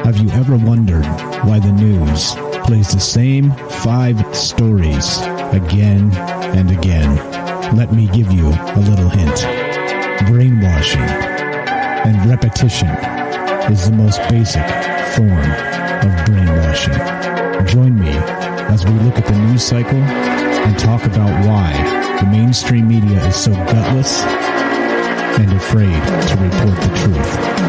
Have you ever wondered why the news plays the same 5 stories again and again? Let me give you a little hint. Brainwashing and repetition is the most basic form of brainwashing. Join me as we look at the news cycle and talk about why the mainstream media is so gutless and afraid to report the truth.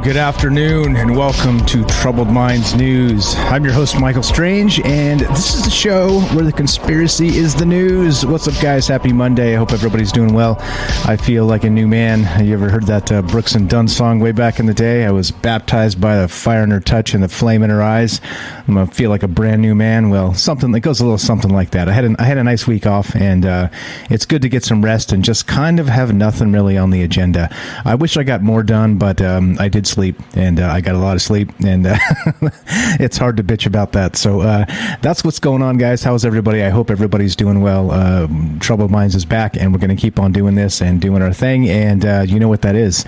Good afternoon and welcome to Troubled Minds News. I'm your host, Michael Strange, and this is the show where the conspiracy is the news. What's up, guys? Happy Monday. I hope everybody's doing well. I feel like a new man. You ever heard that Brooks and Dunn song way back in the day? I was baptized by the fire in her touch and the flame in her eyes. I'm going to feel like a brand new man. Well, something that goes a little something like that. I had a nice week off, and it's good to get some rest and just kind of have nothing really on the agenda. I wish I got more done, but I did sleep, and I got a lot of sleep, and it's hard to bitch about that. So that's what's going on, guys. How's everybody? I hope everybody's doing well. Troubled Minds is back, and we're going to keep on doing this and doing our thing, and you know what that is.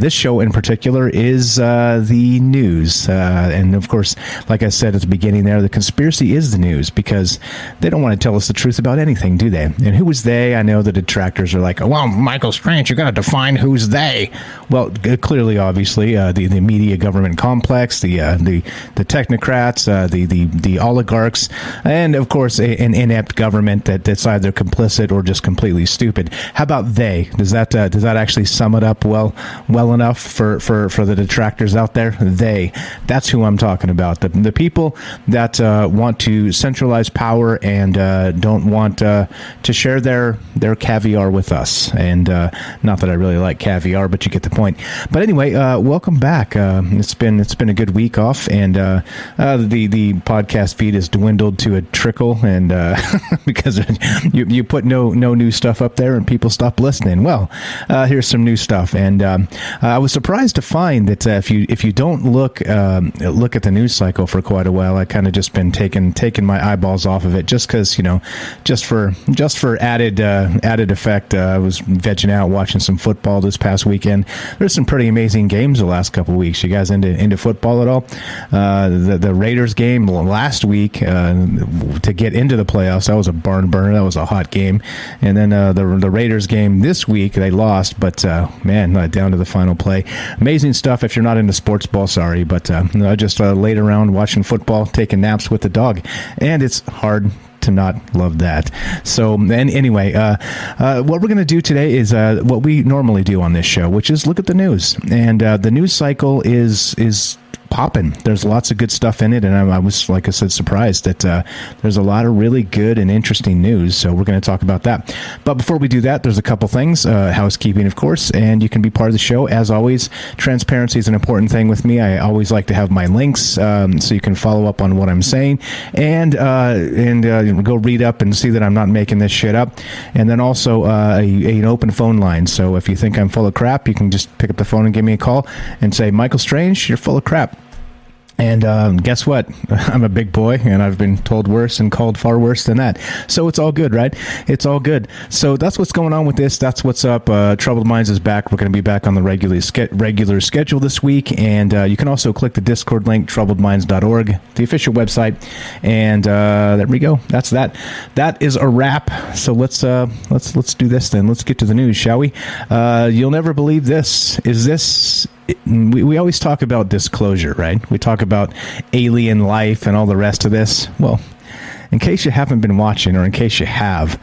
This show in particular is the news, and of course, like I said at the beginning there, the conspiracy is the news, because they don't want to tell us the truth about anything, do they? And who is they? I know the detractors are like, oh, well, Michael Strange, you got to define who's they. Well, clearly, obviously, the media government complex, the technocrats, the oligarchs, and of course an inept government that's either complicit or just completely stupid. How about they? Does that actually sum it up well enough for the detractors out there? That's who I'm talking about. The people that want to centralize power and don't want to share their caviar with us. And not that I really like caviar, but you get the point. But anyway, welcome back. It's been a good week off, and the podcast feed has dwindled to a trickle, and because you put no new stuff up there and people stop listening. Well, here's some new stuff, and I was surprised to find that if you don't look at the news cycle for quite a while, I kind of just been taking my eyeballs off of it just because, just for added effect. I was vegging out watching some football this past weekend. There's some pretty amazing games the last couple of weeks. You guys into football at all? The Raiders game last week to get into the playoffs, that was a barn burner. That was a hot game. And then the Raiders game this week, they lost, but man, down to the final play. Amazing stuff. If you're not into sports ball, sorry, but I just laid around watching football, taking naps with the dog, and it's hard to not love that. So, and anyway, what we're going to do today is what we normally do on this show, which is look at the news. And the news cycle is popping. There's lots of good stuff in it, and I was, like I said, surprised that there's a lot of really good and interesting news, so we're going to talk about that. But before we do that, there's a couple things, housekeeping, of course, and you can be part of the show. As always, transparency is an important thing with me. I always like to have my links, so you can follow up on what I'm saying, and go read up and see that I'm not making this shit up. And then also an open phone line, so if you think I'm full of crap, you can just pick up the phone and give me a call and say, Michael Strange, you're full of crap. And guess what? I'm a big boy, and I've been told worse and called far worse than that. So it's all good, right? It's all good. So that's what's going on with this. That's what's up. Troubled Minds is back. We're going to be back on the regular schedule this week. And you can also click the Discord link, troubledminds.org, the official website. And there we go. That's that. That is a wrap. So let's do this then. Let's get to the news, shall we? You'll never believe this. Is this... We always talk about disclosure, right? We talk about alien life and all the rest of this. Well, in case you haven't been watching, or in case you have,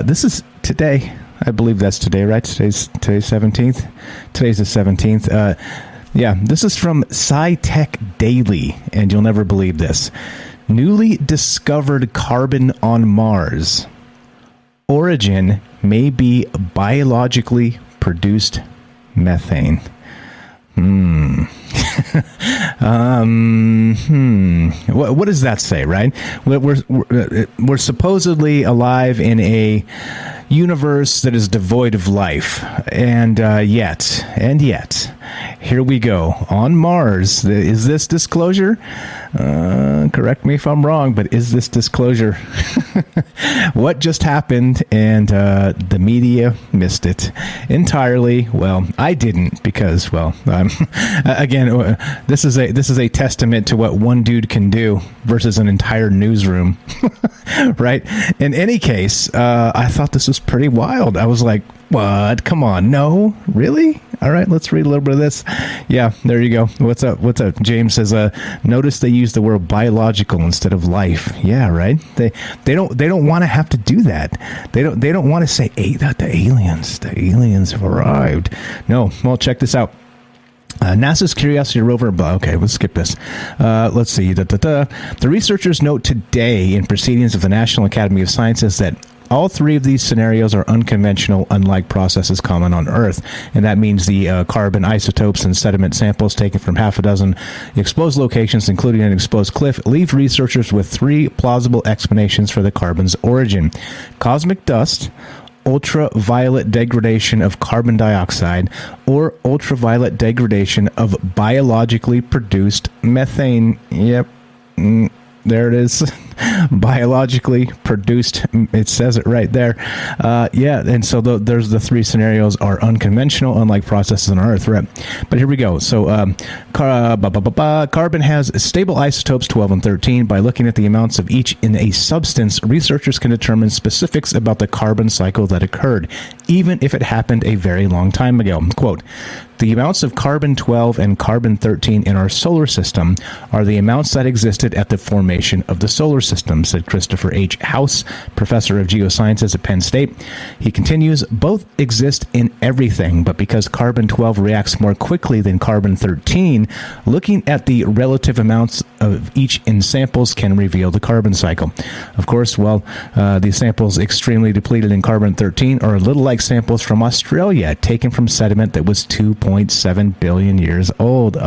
this is today. I believe that's today, right? Today's 17th. Today's the 17th. Yeah, this is from SciTech Daily, and you'll never believe this. Newly discovered carbon on Mars. Origin may be biologically produced methane. What does that say, right? We're supposedly alive in a universe that is devoid of life, and yet, here we go on Mars. Is this disclosure? Correct me if I'm wrong, but is this disclosure? What just happened? And the media missed it entirely. Well, I didn't, because, well, again, this is a testament to what one dude can do versus an entire newsroom, right? In any case, I thought this was pretty wild. I was like, what? Come on. No? Really? All right, let's read a little bit of this. Yeah, there you go. What's up? James says, notice they use the word biological instead of life. Yeah, right? They don't want to have to do that. They don't want to say, hey, the aliens have arrived. No. Well, check this out. NASA's Curiosity rover. Okay, let's skip this. Let's see. The researchers note today in proceedings of the National Academy of Sciences that all three of these scenarios are unconventional, unlike processes common on Earth. And that means the carbon isotopes and sediment samples taken from half a dozen exposed locations, including an exposed cliff, leave researchers with three plausible explanations for the carbon's origin. Cosmic dust, ultraviolet degradation of carbon dioxide, or ultraviolet degradation of biologically produced methane. Yep. There it is. Biologically produced. It says it right there. Yeah, and so there's the three scenarios are unconventional, unlike processes on Earth. Right. But here we go. So carbon has stable isotopes 12 and 13. By looking at the amounts of each in a substance, researchers can determine specifics about the carbon cycle that occurred, even if it happened a very long time ago. Quote, the amounts of carbon-12 and carbon-13 in our solar system are the amounts that existed at the formation of the solar system, said Christopher H. House, professor of geosciences at Penn State. He continues, both exist in everything, but because carbon-12 reacts more quickly than carbon-13, looking at the relative amounts of each in samples can reveal the carbon cycle. Of course, well, these samples extremely depleted in carbon-13 are a little like samples from Australia, taken from sediment that was 2.7 billion years old.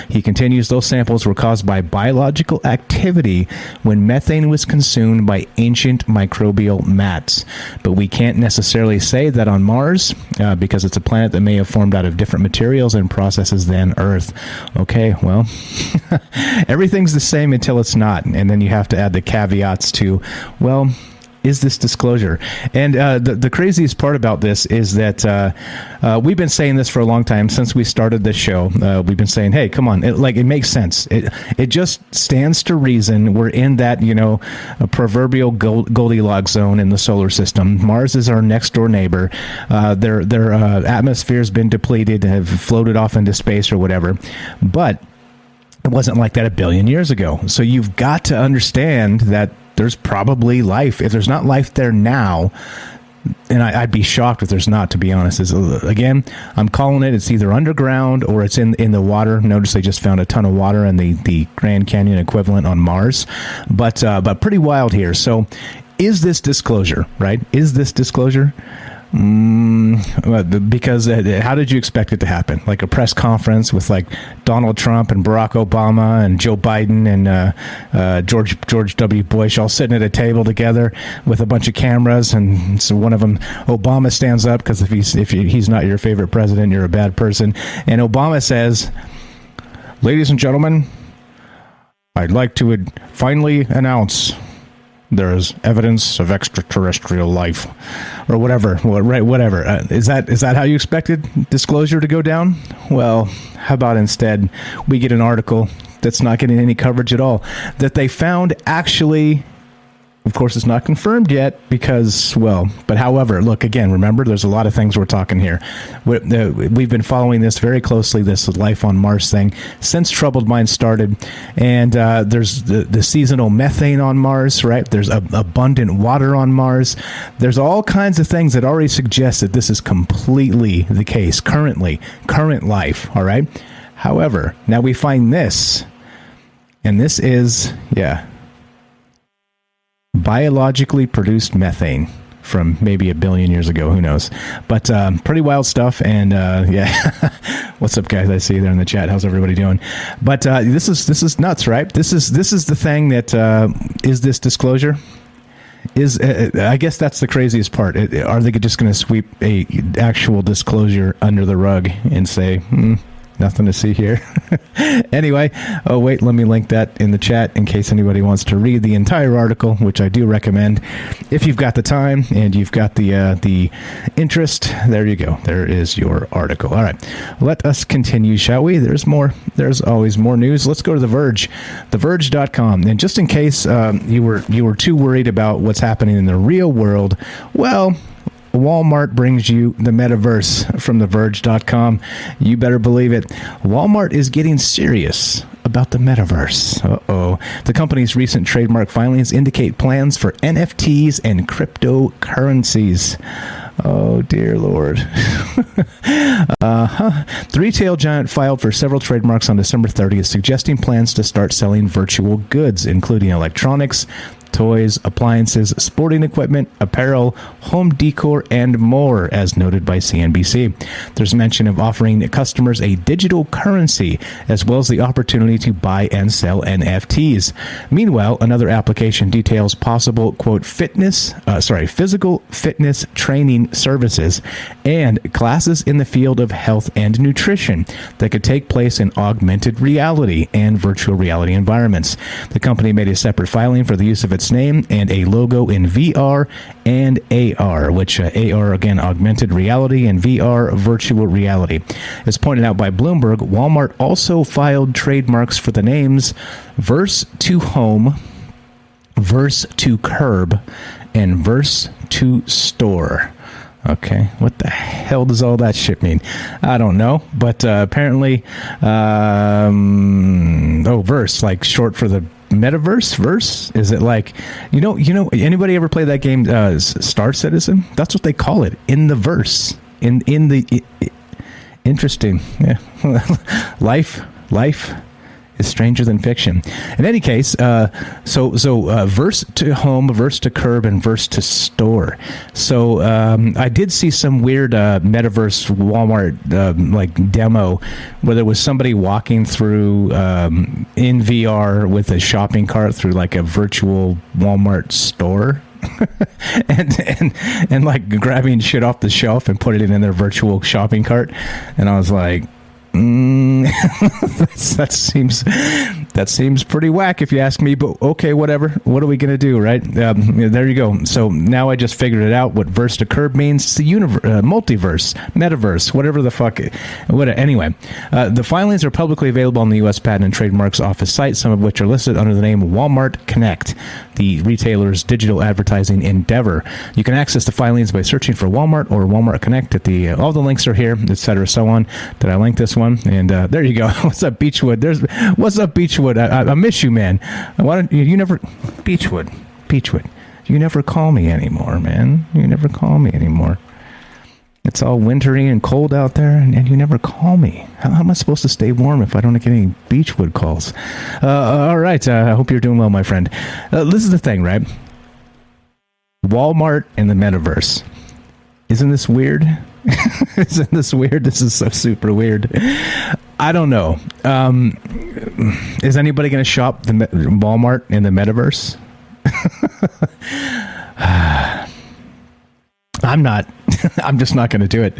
He continues, those samples were caused by biological activity when methane was consumed by ancient microbial mats. But we can't necessarily say that on Mars, because it's a planet that may have formed out of different materials and processes than Earth. Okay, well, everything's the same until it's not. And then you have to add the caveats to, well, is this disclosure? And the craziest part about this is that we've been saying this for a long time since we started this show. We've been saying, hey, come on, it makes sense. It just stands to reason. We're in that, a proverbial Goldilocks zone in the solar system. Mars is our next door neighbor. Their atmosphere's been depleted, have floated off into space or whatever. But it wasn't like that a billion years ago. So you've got to understand that there's probably life. If there's not life there now, and I'd be shocked if there's not, to be honest. Again, I'm calling it, it's either underground or it's in the water. Notice they just found a ton of water in the Grand Canyon equivalent on Mars. But pretty wild here. So is this disclosure, right? Is this disclosure? Because how did you expect it to happen? Like a press conference with like Donald Trump and Barack Obama and Joe Biden and George W. Bush all sitting at a table together with a bunch of cameras, and so one of them, Obama, stands up because if he's not your favorite president, you're a bad person, and Obama says, "Ladies and gentlemen, I'd like to finally announce there is evidence of extraterrestrial life," or whatever. Right? Whatever. Is that how you expected disclosure to go down? Well, how about instead we get an article that's not getting any coverage at all, that they found actually. Of course, it's not confirmed yet because, well, but however, look, again, remember, there's a lot of things we're talking here. We've been following this very closely, this life on Mars thing, since Troubled Minds started. And there's the seasonal methane on Mars, right? There's abundant water on Mars. There's all kinds of things that already suggest that this is completely the case, current life, all right? However, now we find this, and this is, biologically produced methane from maybe 1 billion years ago. Who knows? But pretty wild stuff. And yeah, what's up, guys? I see you there in the chat. How's everybody doing? But this is nuts, right? This is the thing that is this disclosure. I guess that's the craziest part. Are they just going to sweep a actual disclosure under the rug and say, nothing to see here? Anyway, oh wait, let me link that in the chat in case anybody wants to read the entire article, which I do recommend. If you've got the time and you've got the interest, there you go. There is your article. All right, let us continue, shall we? There's more. There's always more news. Let's go to The Verge, theverge.com. And just in case you were too worried about what's happening in the real world, well, Walmart brings you the Metaverse from theverge.com. You better believe it. Walmart is getting serious about the Metaverse. Uh-oh. The company's recent trademark filings indicate plans for NFTs and cryptocurrencies. Oh, dear Lord. The retail giant filed for several trademarks on December 30th, suggesting plans to start selling virtual goods, including electronics, toys, appliances, sporting equipment, apparel, home decor, and more, as noted by CNBC. There's mention of offering customers a digital currency, as well as the opportunity to buy and sell NFTs. Meanwhile, another application details possible, quote, physical fitness training services and classes in the field of health and nutrition that could take place in augmented reality and virtual reality environments. The company made a separate filing for the use of its name and a logo in VR and AR, which AR, again, augmented reality, and VR, virtual reality. As pointed out by Bloomberg, Walmart also filed trademarks for the names Verse to Home, Verse to Curb, and Verse to Store. Okay, what the hell does all that shit mean? I don't know, but apparently, Verse, like short for the Metaverse? Verse? Is it like, you know, anybody ever play that game, Star Citizen? That's what they call it, in the verse. In the interesting. Yeah. Life is stranger than fiction. In any case, so verse to home, verse to curb, and verse to store. So I did see some weird Metaverse Walmart like demo where there was somebody walking through in VR with a shopping cart through like a virtual Walmart store. and like grabbing shit off the shelf and putting it in their virtual shopping cart. And I was like, that seems pretty whack if you ask me, but okay, whatever. What are we going to do, right? There you go. So now I just figured it out, what verse to curb means. It's the multiverse, metaverse, whatever the fuck. Anyway, the filings are publicly available on the U.S. Patent and Trademarks Office site, some of which are listed under the name Walmart Connect, the retailer's digital advertising endeavor. You can access the filings by searching for Walmart or Walmart Connect at all the links are here, etc., so on. Did I link this one? And there you go. What's up, Beechwood? What's up, Beechwood? I miss you, man. Why don't you never, Beechwood? You never call me anymore, man. You never call me anymore. It's all wintry and cold out there, and you never call me. How am I supposed to stay warm if I don't get any Beechwood calls? All right. I hope you're doing well, my friend. This is the thing, right? Walmart and the Metaverse. Isn't this weird? Isn't this weird? This is so super weird. I don't know. Is anybody going to shop the Walmart in the Metaverse? I'm not. I'm just not going to do it.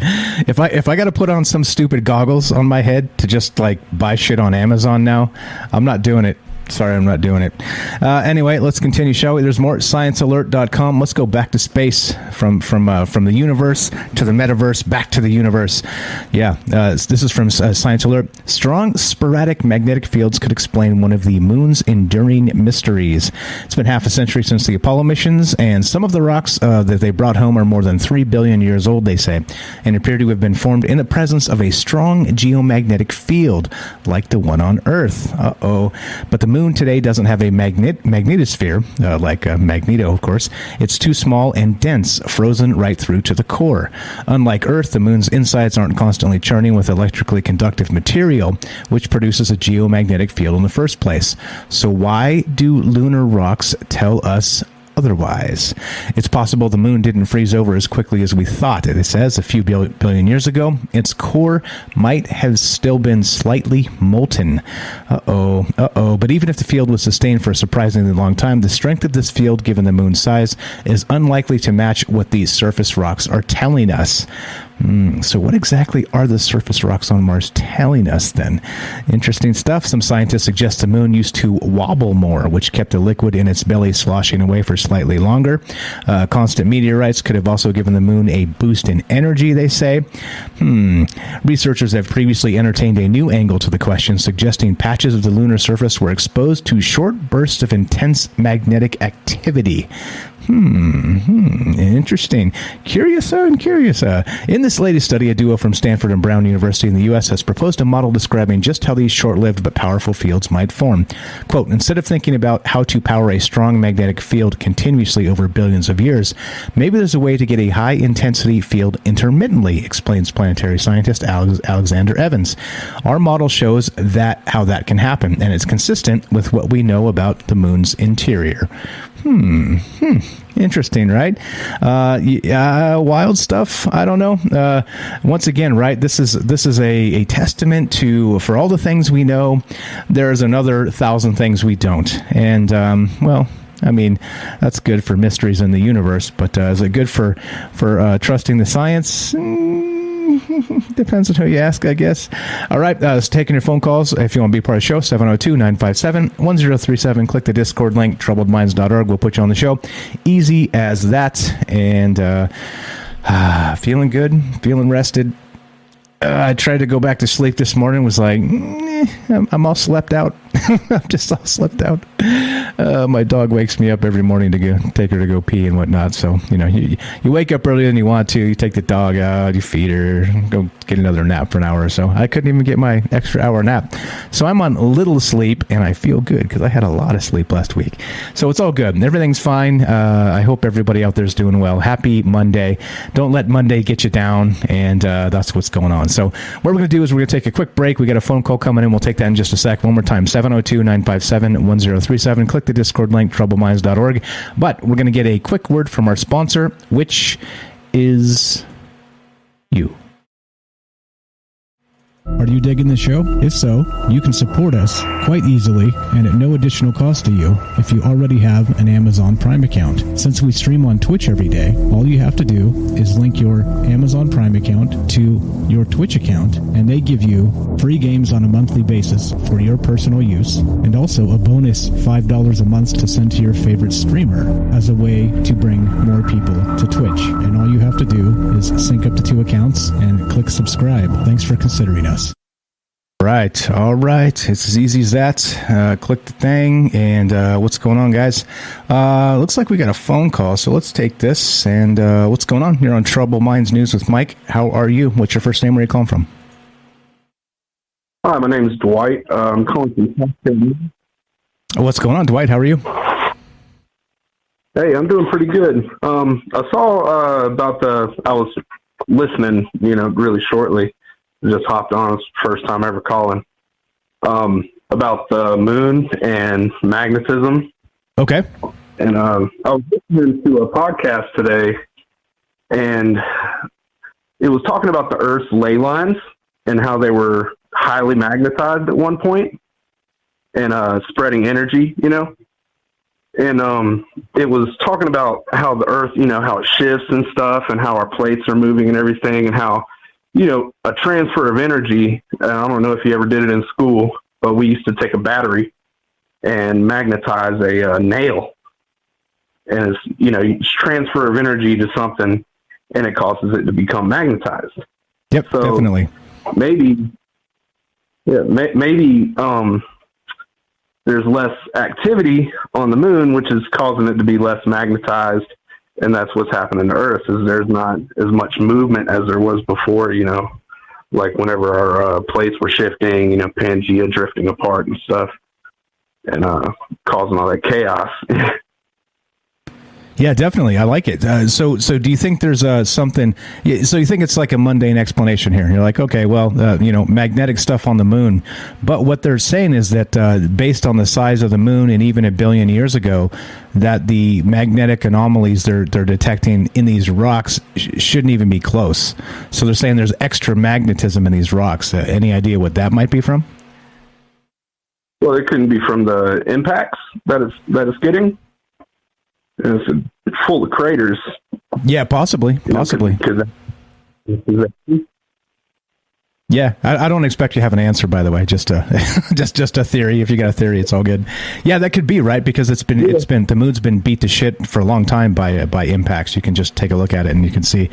If I got to put on some stupid goggles on my head to just like buy shit on Amazon now, I'm not doing it. Sorry, I'm not doing it. Anyway, let's continue, shall we? There's more at sciencealert.com. Let's go back to space from the universe to the metaverse, back to the universe. Yeah, this is from Science Alert. Strong sporadic magnetic fields could explain one of the moon's enduring mysteries. It's been half a century since the Apollo missions, and some of the rocks that they brought home are more than 3 billion years old, they say, and appear to have been formed in the presence of a strong geomagnetic field, like the one on Earth. Uh-oh. But the moon today doesn't have a magnetosphere, like Magneto, of course. It's too small and dense, frozen right through to the core. Unlike Earth, the moon's insides aren't constantly churning with electrically conductive material, which produces a geomagnetic field in the first place. So why do lunar rocks tell us otherwise. It's possible the moon didn't freeze over as quickly as we thought. It says a few billion years ago, its core might have still been slightly molten. But even if the field was sustained for a surprisingly long time, the strength of this field, given the moon's size, is unlikely to match what these surface rocks are telling us. So what exactly are the surface rocks on Mars telling us then? Interesting stuff. Some scientists suggest the moon used to wobble more, which kept the liquid in its belly sloshing away for slightly longer. Constant meteorites could have also given the moon a boost in energy, they say. Researchers have previously entertained a new angle to the question, suggesting patches of the lunar surface were exposed to short bursts of intense magnetic activity. Interesting. Curious. In this latest study, a duo from Stanford and Brown University in the U.S. has proposed a model describing just how these short-lived but powerful fields might form. Quote, instead of thinking about how to power a strong magnetic field continuously over billions of years, maybe there's a way to get a high-intensity field intermittently, explains planetary scientist Alexander Evans. Our model shows how that can happen, and it's consistent with what we know about the moon's interior. Interesting, right? Wild stuff. I don't know. Once again, right? This is a testament to, for all the things we know, there's another 1,000 things we don't. And I mean, that's good for mysteries in the universe, but is it good for trusting the science? Depends on who you ask, I guess. All right, taking your phone calls. If you want to be part of the show, 702-957-1037. Click the Discord link, troubledminds.org. We'll put you on the show. Easy as that. And feeling good, feeling rested. I tried to go back to sleep this morning, was like, I'm all slept out. I'm just all slept out. My dog wakes me up every morning to take her to go pee and whatnot. So, you wake up earlier than you want to. You take the dog out, you feed her, go get another nap for an hour or so. I couldn't even get my extra hour nap. So I'm on little sleep, and I feel good because I had a lot of sleep last week. So it's all good. Everything's fine. I hope everybody out there is doing well. Happy Monday. Don't let Monday get you down, and that's what's going on. So what we're going to do is we're going to take a quick break. We got a phone call coming in. We'll take that in just a sec. One more time, 702-957-1037. Click the Discord link, troubledminds.org. But we're going to get a quick word from our sponsor, which is you. Are you digging the show? If so, you can support us quite easily and at no additional cost to you if you already have an Amazon Prime account. Since we stream on Twitch every day, all you have to do is link your Amazon Prime account to your Twitch account, and they give you free games on a monthly basis for your personal use, and also a bonus $5 a month to send to your favorite streamer as a way to bring more people to Twitch. And all you have to do is sync up the two accounts and click subscribe. Thanks for considering us. All right. It's as easy as that. Click the thing, and what's going on, guys? Looks like we got a phone call, so let's take this. And what's going on? You're on Troubled Minds News with Mike. How are you? What's your first name? Where are you calling from? Hi, my name is Dwight. I'm calling from... What's going on, Dwight? How are you? Hey, I'm doing pretty good. I saw I was listening, really shortly. Just hopped on. It's the first time ever calling. About the moon and magnetism. Okay. And I was listening to a podcast today, and it was talking about the Earth's ley lines and how they were highly magnetized at one point and spreading energy, And it was talking about how the Earth, how it shifts and stuff, and how our plates are moving and everything, and how a transfer of energy, I don't know if you ever did it in school, but we used to take a battery and magnetize a nail. And it's, transfer of energy to something, and it causes it to become magnetized. Yep, so definitely. Maybe there's less activity on the moon, which is causing it to be less magnetized. And that's what's happening to Earth, is there's not as much movement as there was before, like whenever our plates were shifting, Pangea drifting apart and stuff, and causing all that chaos. Yeah, definitely. I like it. So do you think there's something? So you think it's like a mundane explanation here? You're like, okay, well, magnetic stuff on the moon, but what they're saying is that based on the size of the moon and even a billion years ago, that the magnetic anomalies they're detecting in these rocks shouldn't even be close. So they're saying there's extra magnetism in these rocks. Any idea what that might be from? Well, it couldn't be from the impacts that it's getting. It's full of craters. Yeah, possibly. Yeah, I don't expect you to have an answer, by the way. Just a just a theory. If you got a theory, it's all good. Yeah, that could be right because it's been the moon's been beat to shit for a long time by impacts. You can just take a look at it and you can see.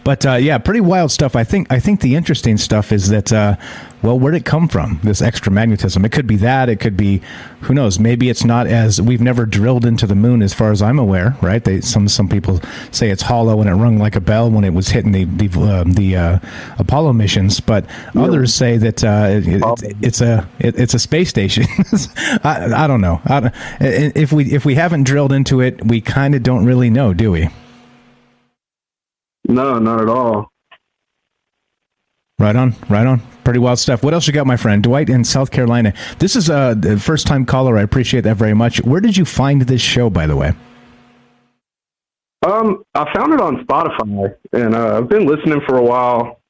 But yeah, pretty wild stuff. I think the interesting stuff is that well, where'd it come from? This extra magnetism. It could be that. It could be, who knows? Maybe it's not as we've never drilled into the moon, as far as I'm aware. Right? Some people say it's hollow and it rung like a bell when it was hitting the Apollo missions, but others say that it's a space station. I don't know. If we haven't drilled into it, we kind of don't really know, do we? No, not at all. Right on. Pretty wild stuff. What else you got, my friend? Dwight in South Carolina. This is the first-time caller. I appreciate that very much. Where did you find this show, by the way? I found it on Spotify, and I've been listening for a while.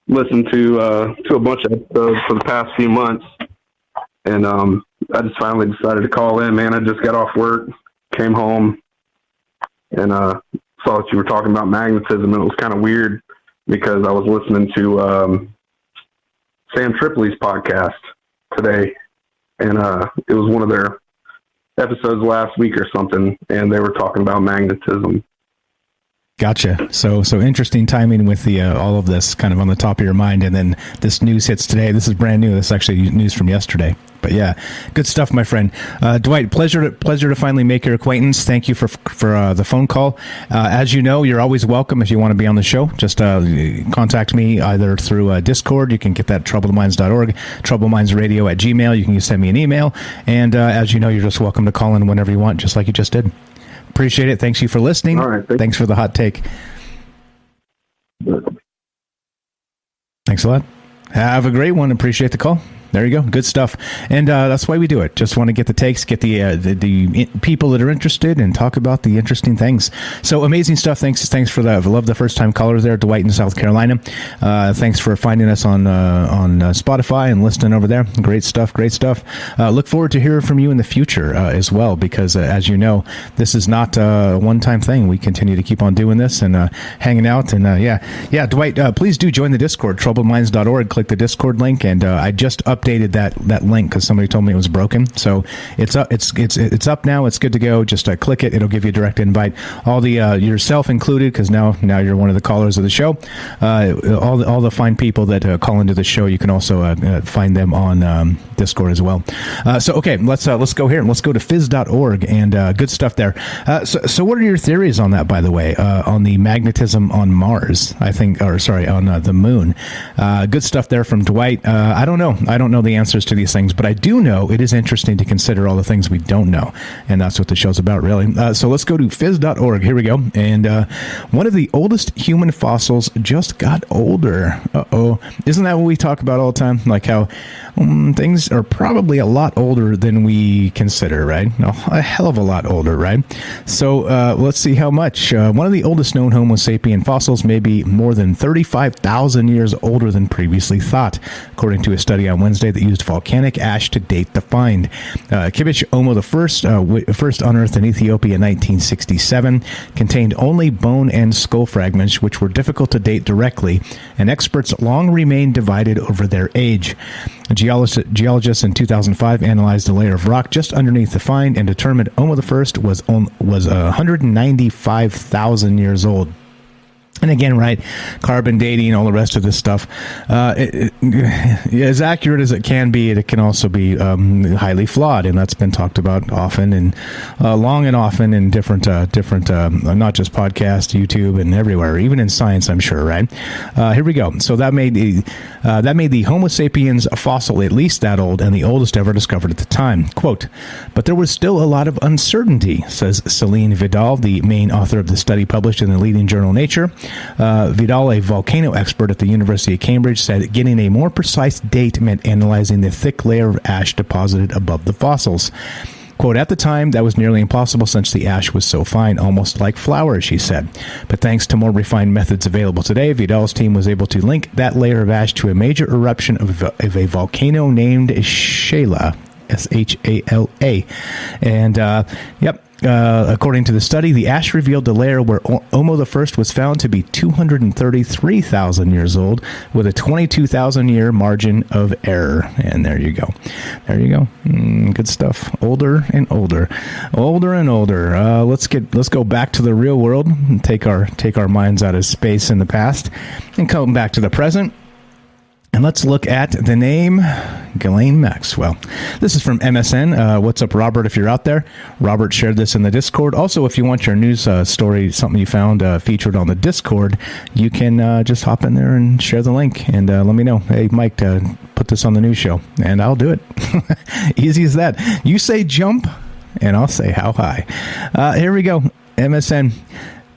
Listened to a bunch of episodes for the past few months, and I just finally decided to call in. Man, I just got off work, came home, and saw that you were talking about magnetism, and it was kind of weird because I was listening to Sam Tripoli's podcast today, and it was one of their episodes last week or something, and they were talking about magnetism. Gotcha. So interesting timing with the all of this kind of on the top of your mind, and then this news hits today. This is brand new. This is actually news from yesterday. But yeah, good stuff, my friend. Dwight, pleasure to finally make your acquaintance. Thank you for the phone call. As you know, you're always welcome if you want to be on the show. Just contact me either through Discord. You can get that troubledminds.org, troublemindsradio@gmail. You can send me an email. And as you know, you're just welcome to call in whenever you want, just like you just did. Appreciate it. Thanks you for listening. All right, thanks for the hot take. Thanks a lot. Have a great one. Appreciate the call. There you go. Good stuff. And that's why we do it. Just want to get the takes, get the people that are interested, and talk about the interesting things. So amazing stuff. Thanks for that. I love the first time caller there, Dwight in South Carolina. Thanks for finding us on Spotify and listening over there. Great stuff. Look forward to hearing from you in the future as well, because as you know, this is not a one-time thing. We continue to keep on doing this and hanging out. And yeah, Dwight, please do join the Discord, troubledminds.org. Click the Discord link, and I just updated that link because somebody told me it was broken. So it's up now. It's good to go. Just click it. It'll give you a direct invite. All the yourself included, because now you're one of the callers of the show. All the fine people that call into the show, you can also find them on Discord as well. So okay, let's go here and let's go to phys.org, and good stuff there. So what are your theories on that, by the way, on the magnetism on Mars? I think, or sorry, on the moon. Good stuff there from Dwight. I don't know the answers to these things, but I do know it is interesting to consider all the things we don't know, and that's what the show's about, really. So let's go to phys.org. Here we go. And one of the oldest human fossils just got older. Isn't that what we talk about all the time? Like how things are probably a lot older than we consider, right? A hell of a lot older, right? So let's see how much. One of the oldest known Homo sapien fossils may be more than 35,000 years older than previously thought, according to a study on Wednesday that used volcanic ash to date the find. Kibish Omo I, first unearthed in Ethiopia in 1967, contained only bone and skull fragments, which were difficult to date directly, and experts long remained divided over their age. Geologists in 2005 analyzed a layer of rock just underneath the find and determined Omo I was 195,000 years old. And again, right, carbon dating, all the rest of this stuff. as accurate as it can be, it can also be highly flawed, and that's been talked about often and long and often in different not just podcast, YouTube, and everywhere, even in science, I'm sure. Right? Here we go. So that made the Homo sapiens fossil at least that old and the oldest ever discovered at the time. Quote, but there was still a lot of uncertainty, says Celine Vidal, the main author of the study published in the leading journal Nature. Vidal, a volcano expert at the University of Cambridge, said getting a more precise date meant analyzing the thick layer of ash deposited above the fossils. Quote, at the time, that was nearly impossible since the ash was so fine, almost like flour, she said. But thanks to more refined methods available today, Vidal's team was able to link that layer of ash to a major eruption of a volcano named Shala, Shala. And, according to the study, the ash revealed the layer where Homo I was found to be 233,000 years old, with a 22,000-year margin of error. And there you go. There you go. Good stuff. Older and older. Older and older. Let's go back to the real world and take our minds out of space in the past and come back to the present. And let's look at the name Ghislaine Maxwell. This is from MSN. What's up, Robert, if you're out there? Robert shared this in the Discord. Also, if you want your news story, something you found featured on the Discord, you can just hop in there and share the link and let me know. Hey, Mike, put this on the news show, and I'll do it. Easy as that. You say jump, and I'll say how high. Here we go. MSN.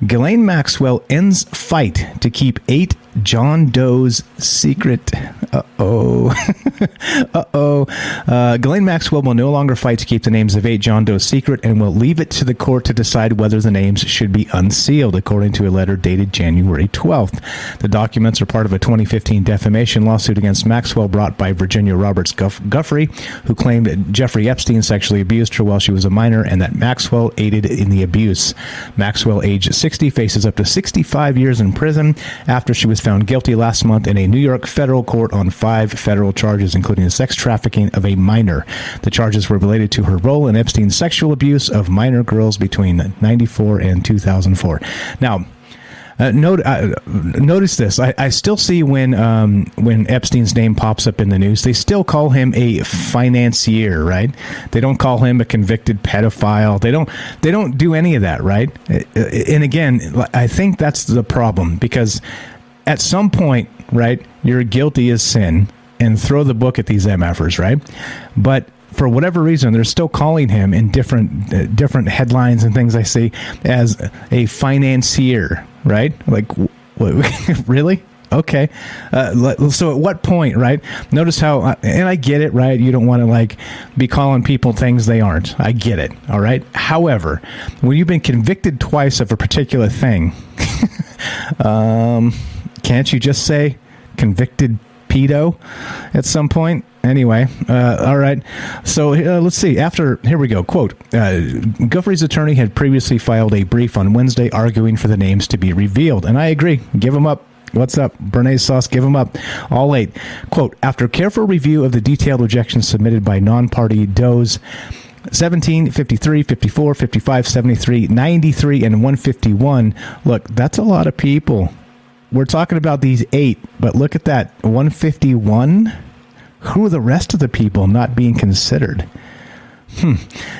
Ghislaine Maxwell ends fight to keep 8 John Doe's secret. Uh-oh. Ghislaine Maxwell will no longer fight to keep the names of 8 John Doe's secret and will leave it to the court to decide whether the names should be unsealed, according to a letter dated January 12th. The documents are part of a 2015 defamation lawsuit against Maxwell brought by Virginia Roberts Guffrey, who claimed that Jeffrey Epstein sexually abused her while she was a minor and that Maxwell aided in the abuse. Maxwell, age 60, faces up to 65 years in prison after she was found guilty last month in a New York federal court on 5 federal charges, including the sex trafficking of a minor. The charges were related to her role in Epstein's sexual abuse of minor girls between 1994 and 2004. Now, notice this. I still see when Epstein's name pops up in the news, they still call him a financier, right? They don't call him a convicted pedophile. They don't do any of that, right? And again, I think that's the problem, because at some point, right, you're guilty as sin and throw the book at these MFers, right? But for whatever reason, they're still calling him in different headlines and things I see as a financier, right? Like, really? Okay. So at what point, right? Notice how, and I get it, right? You don't want to be calling people things they aren't. I get it. All right. However, when you've been convicted twice of a particular thing, can't you just say convicted pedo at some point? Anyway, all right. So let's see. Here we go. Quote, Guffrey's attorney had previously filed a brief on Wednesday arguing for the names to be revealed. And I agree. Give them up. What's up? Bernaise sauce, give them up. All 8. Quote, after careful review of the detailed objections submitted by non-party Does 17, 53, 54, 55, 73, 93, and 151. Look, that's a lot of people. We're talking about these 8, but look at that. 151? Who are the rest of the people not being considered?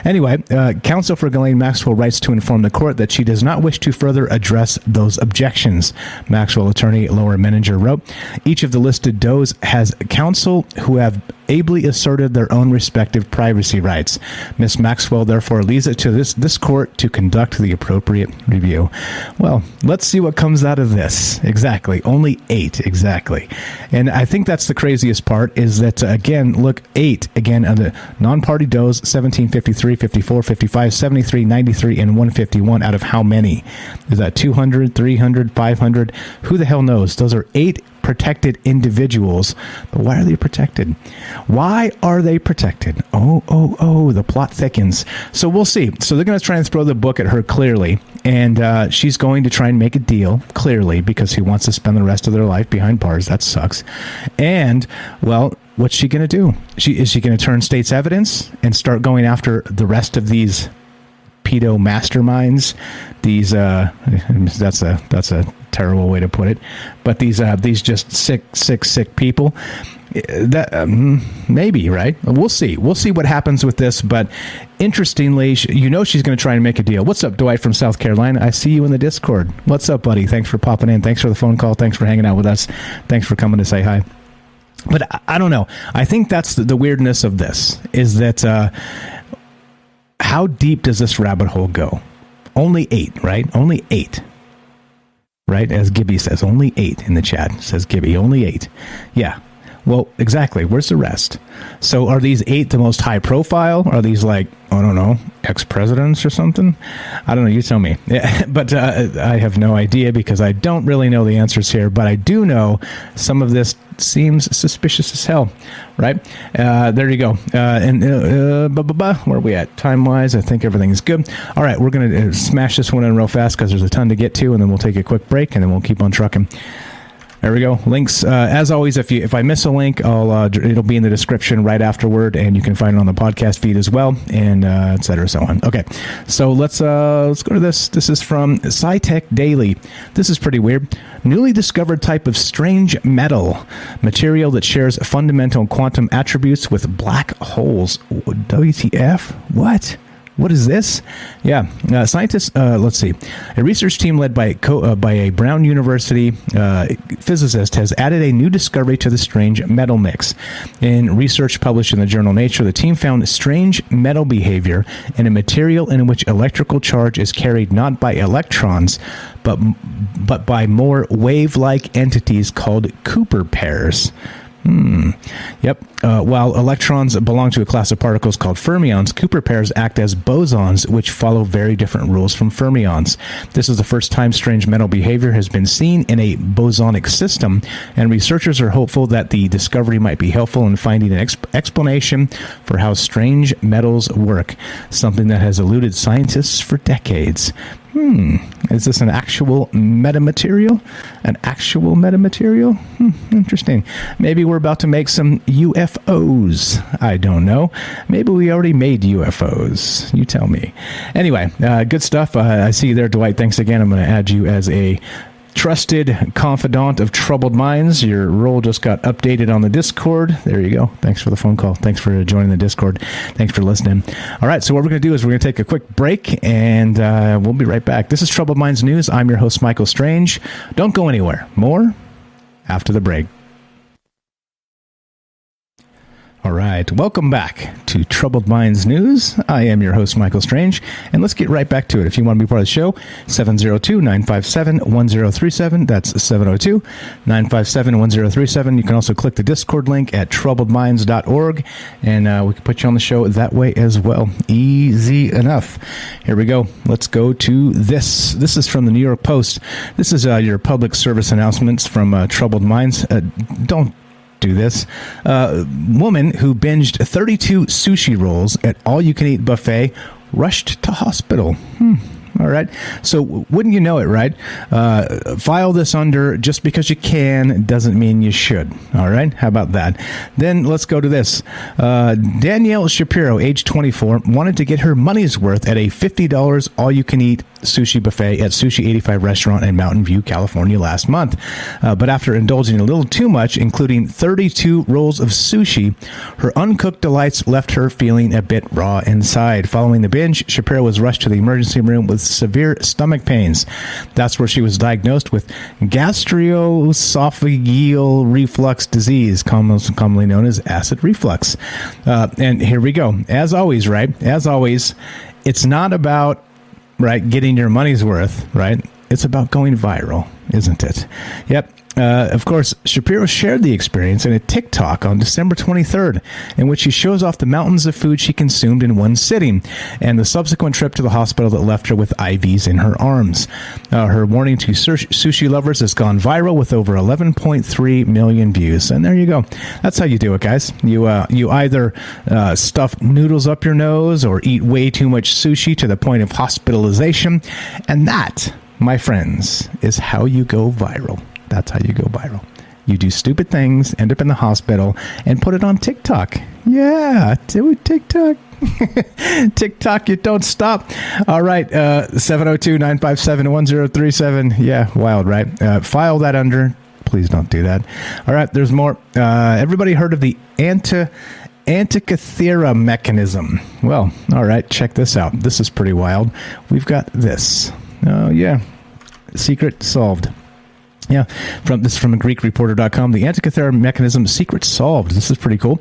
Anyway, counsel for Ghislaine Maxwell writes to inform the court that she does not wish to further address those objections. Maxwell attorney Laura Menninger wrote, each of the listed Does has counsel who have ably asserted their own respective privacy rights. Miss Maxwell therefore leaves it to this court to conduct the appropriate review. Well, let's see what comes out of this. Exactly. Only 8. Exactly. And I think that's the craziest part is that, again, look, 8, again, on the non-party Does, 17, 53, 54, 55, 73, 93, and 151 out of how many? Is that 200, 300, 500? Who the hell knows? Those are 8 protected individuals. But why are they protected? Why are they protected? Oh, the plot thickens. So we'll see. So they're going to try and throw the book at her clearly. And she's going to try and make a deal, clearly, because he wants to spend the rest of their life behind bars. That sucks. And, well, what's she going to do? Is she going to turn state's evidence and start going after the rest of these pedo masterminds. These that's a terrible way to put it, but these just sick people. That maybe, right? We'll see what happens with this. But interestingly, she's going to try and make a deal. What's up, Dwight from South Carolina? I see you in the Discord. What's up, buddy? Thanks for popping in. Thanks for the phone call. Thanks for hanging out with us. Thanks for coming to say hi. But I don't know. I think that's the weirdness of this, is that how deep does this rabbit hole go? Only 8, right? Only 8. Right? As Gibby says, only 8 in the chat, says Gibby. Only 8. Yeah. Well, exactly. Where's the rest? So are these 8 the most high profile? Are these like, I don't know, ex-presidents or something? I don't know. You tell me. Yeah, but I have no idea because I don't really know the answers here. But I do know some of this seems suspicious as hell, right? There you go. Where are we at? Time-wise, I think everything's good. All right, we're going to smash this one in real fast because there's a ton to get to, and then we'll take a quick break, and then we'll keep on trucking. There we go. Links, as always, if I miss a link, it'll be in the description right afterward, and you can find it on the podcast feed as well, and et cetera, so on. Okay, so let's go to this. This is from SciTech Daily. This is pretty weird. Newly discovered type of strange metal material that shares fundamental quantum attributes with black holes. WTF? What? What is this? Yeah, scientists. Let's see. A research team led by a Brown University physicist has added a new discovery to the strange metal mix. In research published in the journal Nature, the team found strange metal behavior in a material in which electrical charge is carried not by electrons, but by more wave-like entities called Cooper pairs. Yep. While electrons belong to a class of particles called fermions, Cooper pairs act as bosons, which follow very different rules from fermions. This is the first time strange metal behavior has been seen in a bosonic system, and researchers are hopeful that the discovery might be helpful in finding an explanation for how strange metals work, something that has eluded scientists for decades. Is this an actual metamaterial? An actual metamaterial? Interesting. Maybe we're about to make some UFOs. I don't know. Maybe we already made UFOs. You tell me. Anyway, good stuff. I see you there, Dwight. Thanks again. I'm going to add you as a trusted confidant of troubled minds. Your role just got updated on the Discord. There you go. Thanks for the phone call. Thanks for joining the Discord. Thanks for listening. All right, so what we're going to do is we're going to take a quick break, and we'll be right back. This is Troubled Minds News. I'm your host, Michael Strange. Don't go anywhere. More after the break. All right, welcome back to Troubled Minds News. I am your host, Michael Strange, and let's get right back to it. If you want to be part of the show, 702-957-1037. That's 702-957-1037. You can also click the Discord link at troubledminds.org, and we can put you on the show that way as well. Easy enough. Here we go. Let's go to this. This is from the New York Post. This is your public service announcements from Troubled Minds. Don't do this. Woman who binged 32 sushi rolls at all-you-can-eat buffet rushed to hospital. All right. So wouldn't you know it, right? File this under just because you can doesn't mean you should. All right. How about that? Then let's go to this. Danielle Shapiro, age 24, wanted to get her money's worth at a $50 all-you-can-eat sushi buffet at Sushi 85 restaurant in Mountain View, California last month. But after indulging a little too much, including 32 rolls of sushi, her uncooked delights left her feeling a bit raw inside. Following the binge, Shapiro was rushed to the emergency room with severe stomach pains. That's where she was diagnosed with gastroesophageal reflux disease, commonly known as acid reflux. And here we go. As always, right? As always, it's not about getting your money's worth, right? It's about going viral, isn't it? Yep. Of course, Shapiro shared the experience in a TikTok on December 23rd, in which she shows off the mountains of food she consumed in one sitting, and the subsequent trip to the hospital that left her with IVs in her arms. Her warning to sushi lovers has gone viral with over 11.3 million views. And there you go. That's how you do it, guys. You either stuff noodles up your nose or eat way too much sushi to the point of hospitalization. And that, my friends, is how you go viral. That's how you go viral. You do stupid things, end up in the hospital, and put it on TikTok. Yeah, do it, TikTok. TikTok, you don't stop. All right, 702-957-1037. Yeah, wild, right? File that under. Please don't do that. All right, there's more. Everybody heard of the Antikythera mechanism? Well, all right, check this out. This is pretty wild. We've got this. Oh, yeah. Secret solved. Yeah, from GreekReporter.com. The Antikythera mechanism secret solved. This is pretty cool.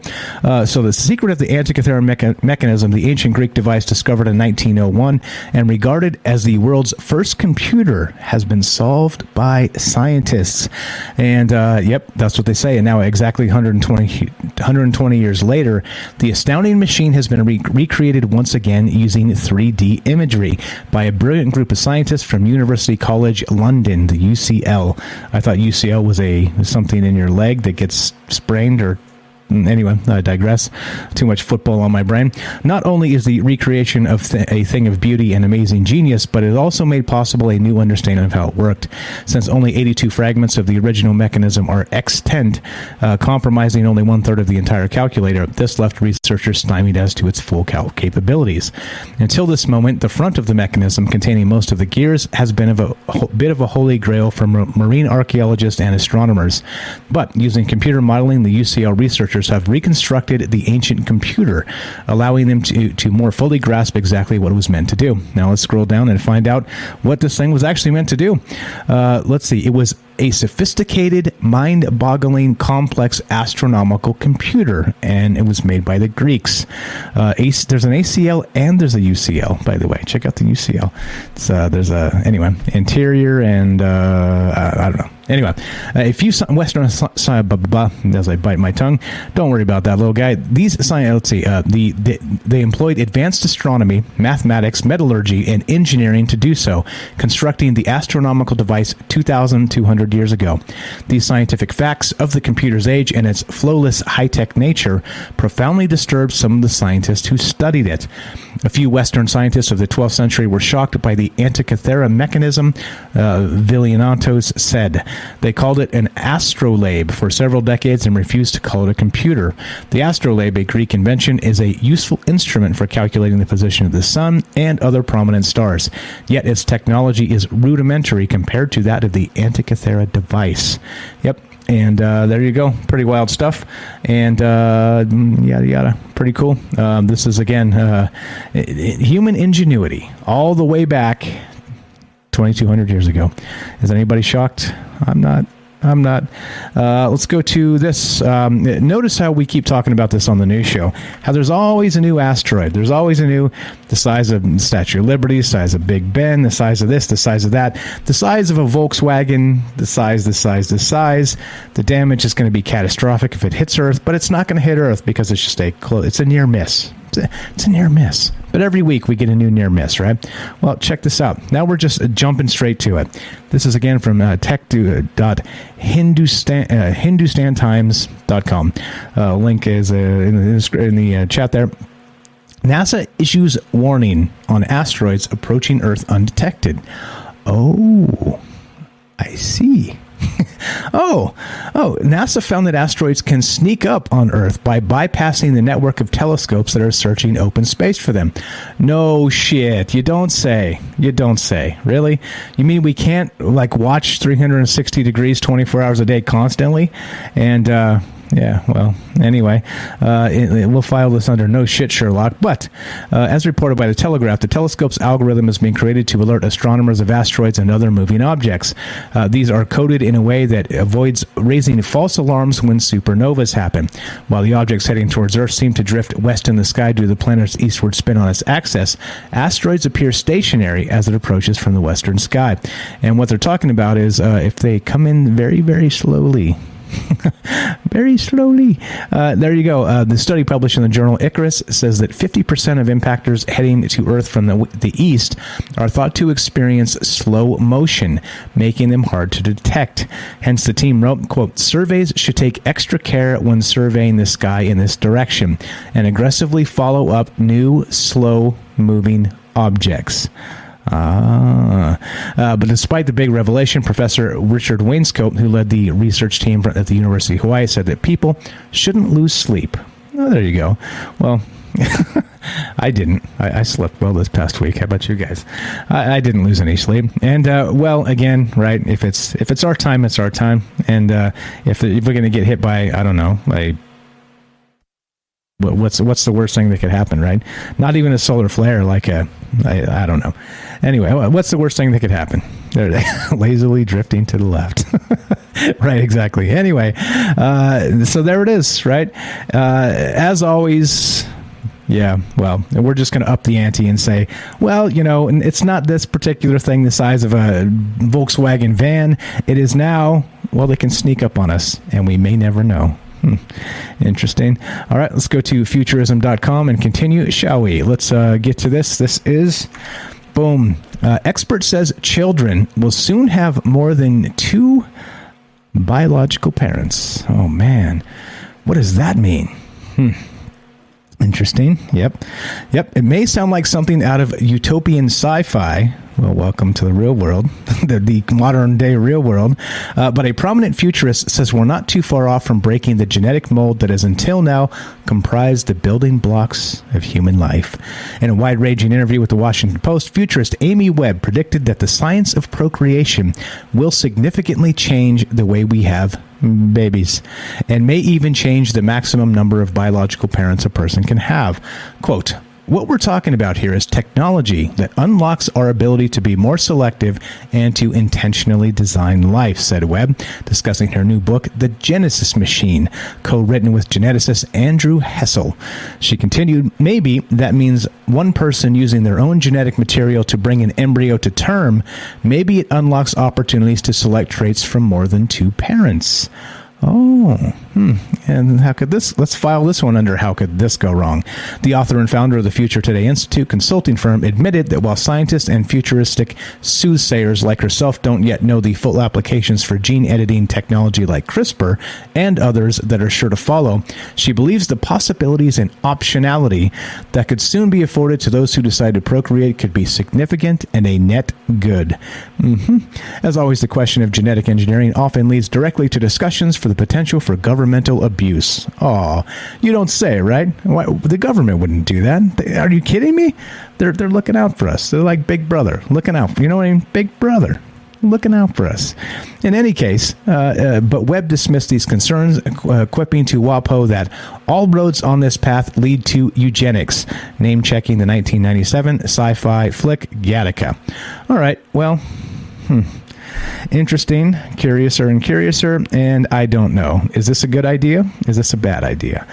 So the secret of the Antikythera mechanism, the ancient Greek device discovered in 1901 and regarded as the world's first computer, has been solved by scientists. And yep, that's what they say. And now exactly 120 years later, the astounding machine has been recreated once again using 3D imagery by a brilliant group of scientists from University College London, the UCL. I thought UCL was something in your leg that gets sprained or... Anyway, I digress. Too much football on my brain. Not only is the recreation of a thing of beauty and amazing genius, but it also made possible a new understanding of how it worked. Since only 82 fragments of the original mechanism are extant, compromising only one-third of the entire calculator, this left researchers stymied as to its full capabilities. Until this moment, the front of the mechanism, containing most of the gears, has been a bit of a holy grail for marine archaeologists and astronomers. But using computer modeling, the UCL researchers have reconstructed the ancient computer, allowing them to more fully grasp exactly what it was meant to do. Now let's scroll down and find out what this thing was actually meant to do. Let's see. It was a sophisticated, mind-boggling, complex astronomical computer, and it was made by the Greeks. There's an ACL and there's a UCL, by the way. Check out the UCL. Anyway, interior and I don't know. Anyway, a few Western as I bite my tongue. Don't worry about that, little guy. Let's see. They employed advanced astronomy, mathematics, metallurgy, and engineering to do so, constructing the astronomical device 2,200 years ago. These scientific facts of the computer's age and its flawless high-tech nature profoundly disturbed some of the scientists who studied it. A few Western scientists of the 12th century were shocked by the Antikythera mechanism, Vilianatos said. They called it an astrolabe for several decades and refused to call it a computer. The astrolabe, a Greek invention, is a useful instrument for calculating the position of the sun and other prominent stars. Yet its technology is rudimentary compared to that of the Antikythera device. Yep. And there you go. Pretty wild stuff. And yada, yada. Pretty cool. This is, again, human ingenuity all the way back 2,200 years ago. Is anybody shocked? I'm not. Let's go to this. Notice how we keep talking about this on the news show. How there's always a new asteroid. There's always the size of the Statue of Liberty, the size of Big Ben, the size of this, the size of that, the size of a Volkswagen, the size. The damage is going to be catastrophic if it hits Earth, but it's not going to hit Earth because it's just it's a near miss. It's a near miss. But every week we get a new near miss, right? Well, check this out. Now we're just jumping straight to it. This is again from tech.hindustantimes.com. Link is in the chat there. NASA issues warning on asteroids approaching Earth undetected. Oh, I see. NASA found that asteroids can sneak up on Earth by bypassing the network of telescopes that are searching open space for them. No shit. You don't say. Really? You mean we can't, watch 360 degrees 24 hours a day constantly? And, yeah, well, anyway, we'll file this under no shit, Sherlock. But as reported by The Telegraph, the telescope's algorithm has been created to alert astronomers of asteroids and other moving objects. These are coded in a way that avoids raising false alarms when supernovas happen. While the objects heading towards Earth seem to drift west in the sky due to the planet's eastward spin on its axis, asteroids appear stationary as it approaches from the western sky. And what they're talking about is if they come in very, very slowly. Very slowly. There you go. The study published in the journal Icarus says that 50% of impactors heading to Earth from the east are thought to experience slow motion, making them hard to detect. Hence, the team wrote, quote, surveys should take extra care when surveying the sky in this direction and aggressively follow up new, slow-moving objects. But despite the big revelation, Professor Richard Wainscoat, who led the research team at the University of Hawaii, said that people shouldn't lose sleep. Oh, there you go. Well, I didn't. I slept well this past week. How about you guys? I didn't lose any sleep. And, well, again, right, if it's our time, it's our time. And if we're going to get hit by, I don't know, like, what's the worst thing that could happen, right? Not even a solar flare, like I don't know. Anyway, what's the worst thing that could happen? There they lazily drifting to the left. Right, exactly. Anyway, so there it is, right? As always, yeah, well, we're just going to up the ante and say, well, you know, it's not this particular thing the size of a Volkswagen van. It is now, well, they can sneak up on us, and we may never know. Interesting. All right, let's go to futurism.com and continue, shall we? Let's get to this. This is, boom. Expert says children will soon have more than 2 biological parents. Oh, man. What does that mean? Interesting. Yep. It may sound like something out of utopian sci-fi. Well, welcome to the real world, the modern day real world. But a prominent futurist says we're not too far off from breaking the genetic mold that has until now comprised the building blocks of human life. In a wide-ranging interview with the Washington Post, futurist Amy Webb predicted that the science of procreation will significantly change the way we have babies, and may even change the maximum number of biological parents a person can have. Quote, "What we're talking about here is technology that unlocks our ability to be more selective and to intentionally design life," said Webb, discussing her new book, The Genesis Machine, co-written with geneticist Andrew Hessel. She continued, "Maybe that means one person using their own genetic material to bring an embryo to term. Maybe it unlocks opportunities to select traits from more than 2 parents." Oh, and how could this, let's file this one under how could this go wrong? The author and founder of the Future Today Institute consulting firm admitted that while scientists and futuristic soothsayers like herself don't yet know the full applications for gene editing technology like CRISPR and others that are sure to follow, she believes the possibilities and optionality that could soon be afforded to those who decide to procreate could be significant and a net good. As always, the question of genetic engineering often leads directly to discussions for the potential for governmental abuse. Aw, you don't say, right? Why, the government wouldn't do that. Are you kidding me? They're looking out for us. They're like Big Brother, looking out. You know what I mean? Big Brother, looking out for us. In any case, but Webb dismissed these concerns, quipping to WAPO that all roads on this path lead to eugenics, name-checking the 1997 sci-fi flick Gattaca. All right, well, interesting, curiouser and curiouser, and I don't know. Is this a good idea? Is this a bad idea?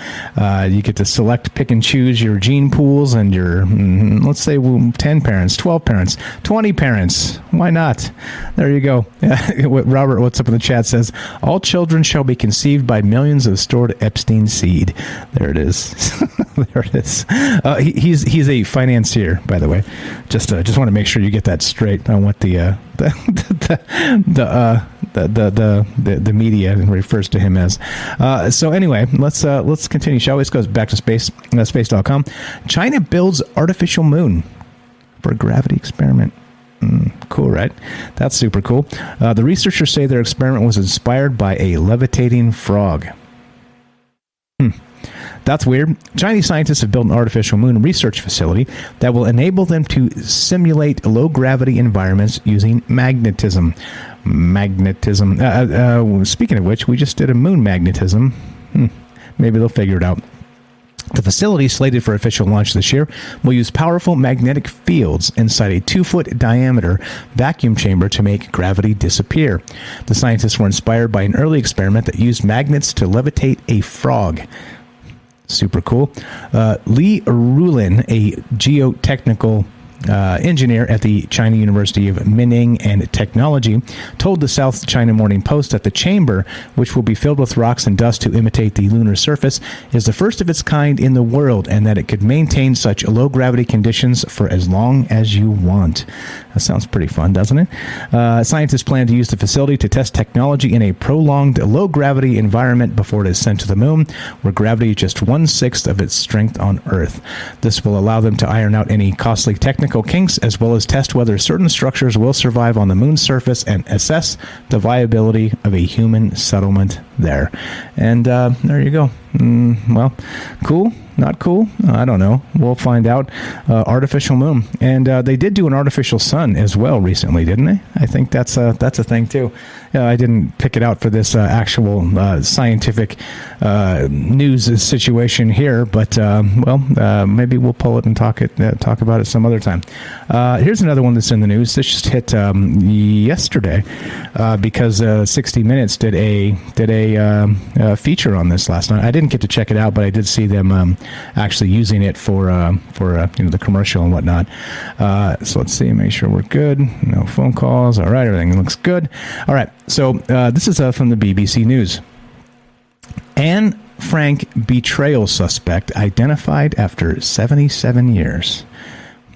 You get to select, pick and choose your gene pools and your, let's say 10 parents, 12 parents, 20 parents. Why not? There you go. Robert, what's up in the chat, says, all children shall be conceived by millions of stored Epstein seed. There it is. There it is. He's a financier, by the way. Just want to make sure you get that straight on what the media refers to him as. So anyway, let's continue, shall we? Let's go back to space.com. China builds artificial moon for a gravity experiment. Cool, right? That's super cool. The researchers say their experiment was inspired by a levitating frog. That's weird. Chinese scientists have built an artificial moon research facility that will enable them to simulate low-gravity environments using magnetism. Speaking of which, we just did a moon magnetism. Maybe they'll figure it out. The facility, slated for official launch this year, will use powerful magnetic fields inside a 2-foot diameter vacuum chamber to make gravity disappear. The scientists were inspired by an early experiment that used magnets to levitate a frog. Super cool. Li Rulin, a geotechnical engineer at the China University of Mining and Technology, told the South China Morning Post that the chamber, which will be filled with rocks and dust to imitate the lunar surface, is the first of its kind in the world, and that it could maintain such low-gravity conditions for as long as you want. That sounds pretty fun, doesn't it? Scientists plan to use the facility to test technology in a prolonged low-gravity environment before it is sent to the moon, where gravity is just 1/6 of its strength on Earth. This will allow them to iron out any costly technical technical kinks, as well as test whether certain structures will survive on the moon's surface and assess the viability of a human settlement there. And there you go. Well, cool. Not cool? I don't know. We'll find out. Artificial moon. And they did do an artificial sun as well recently, didn't they? I think that's a thing too. I didn't pick it out for this actual scientific news situation here, but maybe we'll pull it and talk about it some other time. Here's another one that's in the news. This just hit yesterday because 60 Minutes did a feature on this last night. I didn't get to check it out, but I did see them actually using it for the commercial and whatnot. So let's see, make sure we're good. No phone calls. All right, everything looks good. All right, so this is from the BBC News. Anne Frank betrayal suspect identified after 77 years.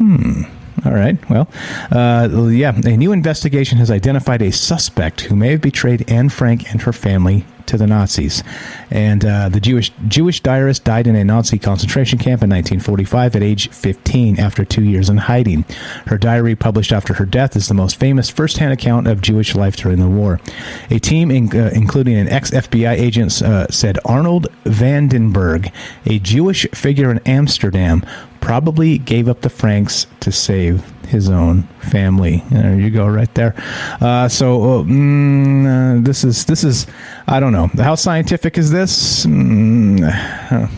All right. Well, a new investigation has identified a suspect who may have betrayed Anne Frank and her family to the Nazis. And the Jewish diarist died in a Nazi concentration camp in 1945 at age 15 after 2 years in hiding. Her diary, published after her death, is the most famous first-hand account of Jewish life during the war. A team, including an ex-FBI agent, said Arnold Vandenberg, a Jewish figure in Amsterdam, probably gave up the Franks to save his own family. There you go, right there. This is I don't know. How scientific is this? I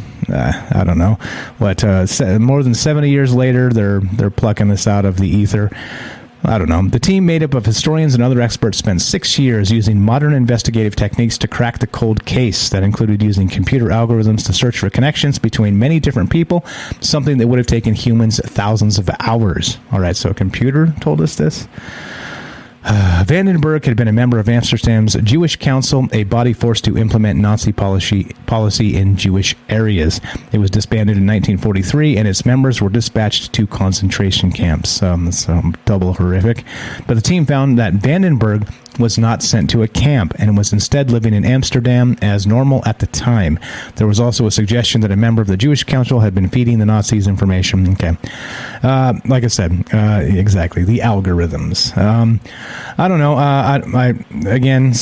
don't know. What more than 70 years later, they're plucking this out of the ether. I don't know. The team, made up of historians and other experts, spent 6 years using modern investigative techniques to crack the cold case. That included using computer algorithms to search for connections between many different people, something that would have taken humans thousands of hours. All right, so a computer told us this. Vandenberg had been a member of Amsterdam's Jewish Council, a body forced to implement Nazi policy in Jewish areas. It was disbanded in 1943, and its members were dispatched to concentration camps. That's double horrific. But the team found that Vandenberg was not sent to a camp and was instead living in Amsterdam as normal at the time. There was also a suggestion that a member of the Jewish Council had been feeding the Nazis information. Okay. Like I said, exactly, the algorithms. I don't know. Again,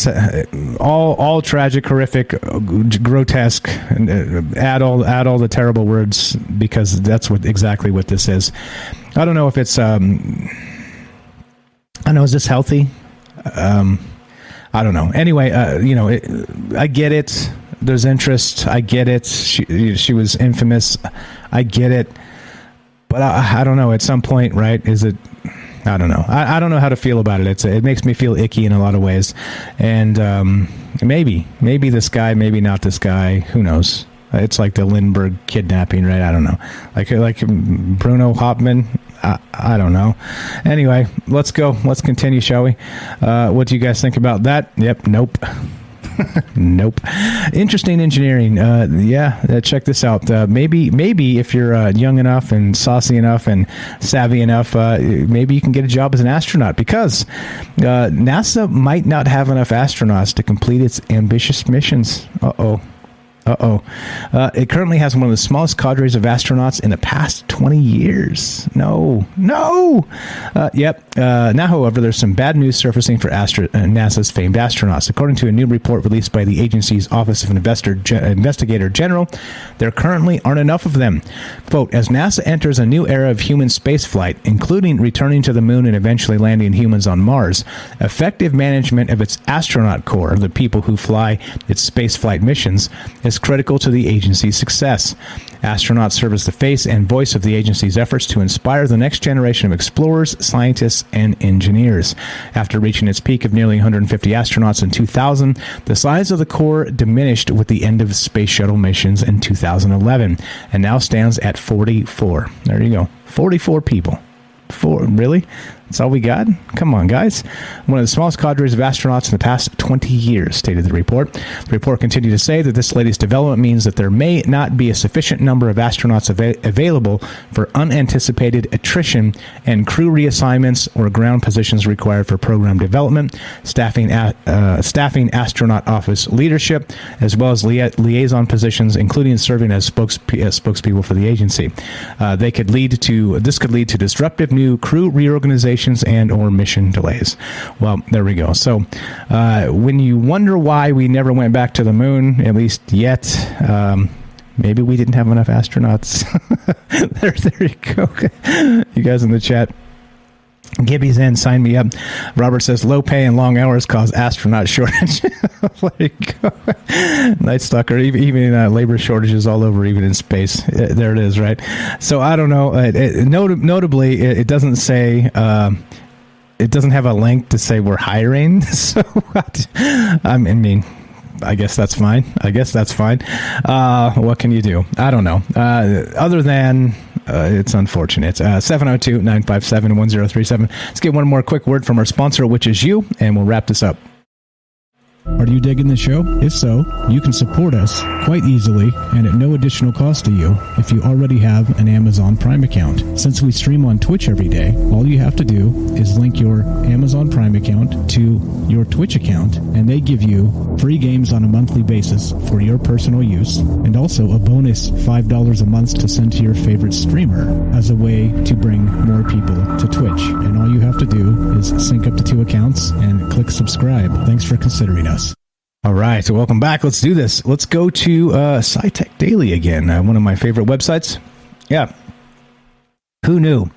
all tragic, horrific, grotesque, and add all the terrible words, because that's exactly what this is. I don't know if it's I don't know, is this healthy? I don't know. Anyway, I get it. There's interest. I get it. She was infamous. I get it. But I don't know. At some point, right? Is it? I don't know. I don't know how to feel about it. It makes me feel icky in a lot of ways. And maybe this guy, maybe not this guy. Who knows? It's like the Lindbergh kidnapping, right? I don't know. Like Bruno Hauptmann. I don't know. Anyway, let's go. Let's continue, shall we? What do you guys think about that? Yep. Nope. Nope. Interesting engineering. Check this out. Maybe if you're young enough and saucy enough and savvy enough, maybe you can get a job as an astronaut, because NASA might not have enough astronauts to complete its ambitious missions. It currently has one of the smallest cadres of astronauts in the past 20 years. No. Now, however, there's some bad news surfacing for NASA's famed astronauts. According to a new report released by the agency's Office of Investigator General, there currently aren't enough of them. Quote, as NASA enters a new era of human spaceflight, including returning to the moon and eventually landing humans on Mars, effective management of its astronaut corps, the people who fly its spaceflight missions, is critical to the agency's success. Astronauts serve as the face and voice of the agency's efforts to inspire the next generation of explorers, scientists, and engineers. After reaching its peak of nearly 150 astronauts in 2000, the size of the corps diminished with the end of space shuttle missions in 2011, and now stands at 44. There you go. 44 people. Really? That's all we got? Come on, guys. One of the smallest cadres of astronauts in the past 20 years, stated the report. The report continued to say that this latest development means that there may not be a sufficient number of astronauts available for unanticipated attrition and crew reassignments or ground positions required for program development, staffing astronaut office leadership, as well as liaison positions, including serving as spokespeople for the agency. This could lead to disruptive new crew reorganizations and or mission delays. Well, there we go. So when you wonder why we never went back to the moon, at least yet, maybe we didn't have enough astronauts. there you go. You guys in the chat. Gibby's in, sign me up. Robert says low pay and long hours cause astronaut shortage. There you go. Night Stalker, even labor shortages all over, even in space. There it is, right? So I don't know. Notably, it doesn't say. It doesn't have a link to say we're hiring. So I mean. I guess that's fine. What can you do? I don't know. Other than it's unfortunate. 702-957-1037. Let's get one more quick word from our sponsor, which is you, and we'll wrap this up. Are you digging the show? If so, you can support us quite easily and at no additional cost to you if you already have an Amazon Prime account. Since we stream on Twitch every day, all you have to do is link your Amazon Prime account to your Twitch account, and they give you free games on a monthly basis for your personal use, and also a bonus $5 a month to send to your favorite streamer as a way to bring more people to Twitch. And all you have to do is sync up to 2 accounts and click subscribe. Thanks for considering us. All right, so welcome back. Let's do this. Let's go to SciTech Daily again, one of my favorite websites. Yeah. Who knew?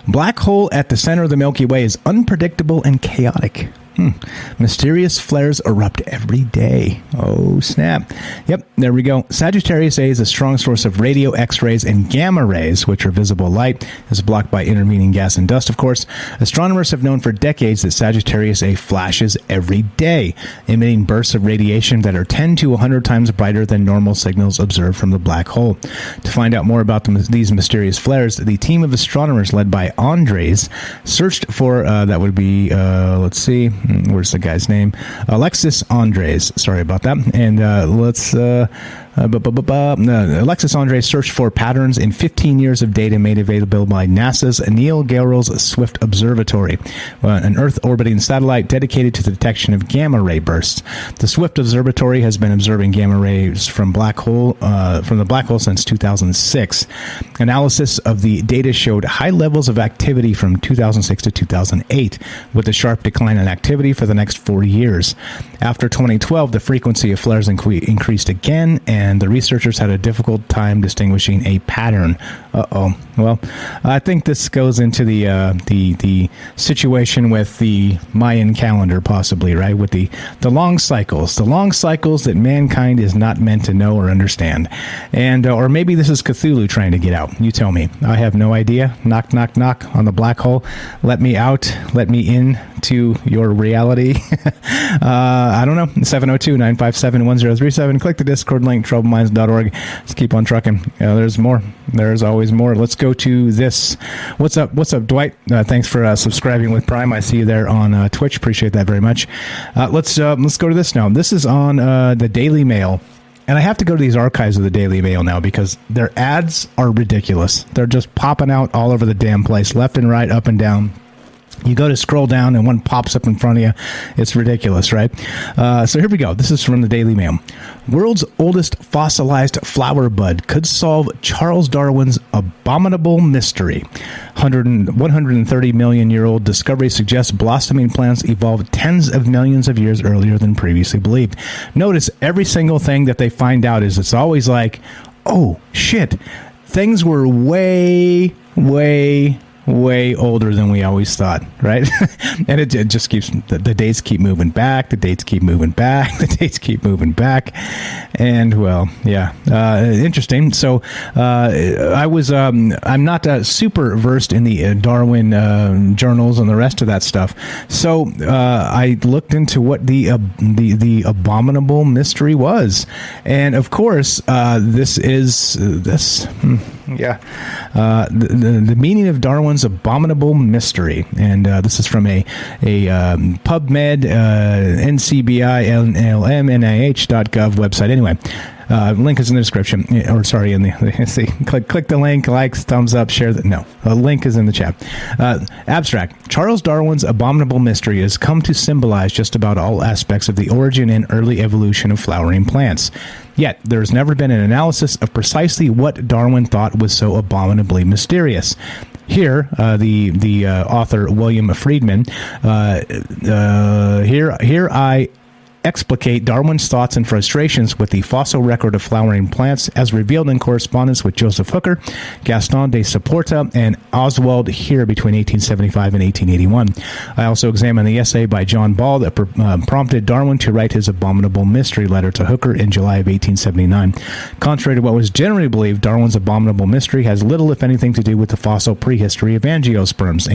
Black hole at the center of the Milky Way is unpredictable and chaotic. Mysterious flares erupt every day. Oh, snap. Yep, there we go. Sagittarius A is a strong source of radio, X-rays, and gamma rays, which are visible light. Is blocked by intervening gas and dust, of course. Astronomers have known for decades that Sagittarius A flashes every day, emitting bursts of radiation that are 10 to 100 times brighter than normal signals observed from the black hole. To find out more about these mysterious flares, the team of astronomers led by Andres searched for, that would be, let's see, where's the guy's name? Alexis Andres. Sorry about that. And Alexis Andres searched for patterns in 15 years of data made available by NASA's Neil Gehrels Swift Observatory, an Earth-orbiting satellite dedicated to the detection of gamma ray bursts. The Swift Observatory has been observing gamma rays from the black hole since 2006. Analysis of the data showed high levels of activity from 2006 to 2008, with a sharp decline in activity for the next 4 years. After 2012, the frequency of flares increased again, and the researchers had a difficult time distinguishing a pattern. Well, I think this goes into the situation with the Mayan calendar, possibly, right? With the long cycles that mankind is not meant to know or understand, and or maybe this is Cthulhu trying to get out. You tell me. I have no idea. Knock, knock, knock on the black hole. Let me out. Let me in to your reality. I don't know. 702-957-1037. Click the Discord link, troubleminds.org. Let's keep on trucking. There's more. There's always more. Let's go to this. What's up, Dwight? Thanks for subscribing with Prime. I see you there on Twitch. Appreciate that very much. Let's go to this now. This is on the Daily Mail. And I have to go to these archives of the Daily Mail now because their ads are ridiculous. They're just popping out all over the damn place, left and right, up and down. You go to scroll down and one pops up in front of you. It's ridiculous, right? So here we go. This is from the Daily Mail. World's oldest fossilized flower bud could solve Charles Darwin's abominable mystery. 130 million year old discovery suggests blossoming plants evolved tens of millions of years earlier than previously believed. Notice every single thing that they find out is it's always like, oh, shit. Things were way older than we always thought, right? And it just keeps, the dates keep moving back, the dates keep moving back, the dates keep moving back. And well, yeah, interesting. So I'm not super versed in the Darwin journals and the rest of that stuff. So I looked into what the abominable mystery was. And of course, this is Yeah. The meaning of Darwin's abominable mystery. And this is from a PubMed, NCBI, NLM, NIH.gov website. Anyway. Link is in the description, or sorry, in the see. Click the link, likes, thumbs up, share. No, the link is in the chat. Abstract: Charles Darwin's abominable mystery has come to symbolize just about all aspects of the origin and early evolution of flowering plants. Yet there has never been an analysis of precisely what Darwin thought was so abominably mysterious. Here, the author William Friedman. Here I explicate Darwin's thoughts and frustrations with the fossil record of flowering plants as revealed in correspondence with Joseph Hooker, Gaston de Saporta, and Oswald Here between 1875 and 1881. I also examine the essay by John Ball that prompted Darwin to write his abominable mystery letter to Hooker in July of 1879. Contrary to what was generally believed, Darwin's abominable mystery has little, if anything, to do with the fossil prehistory of angiosperms,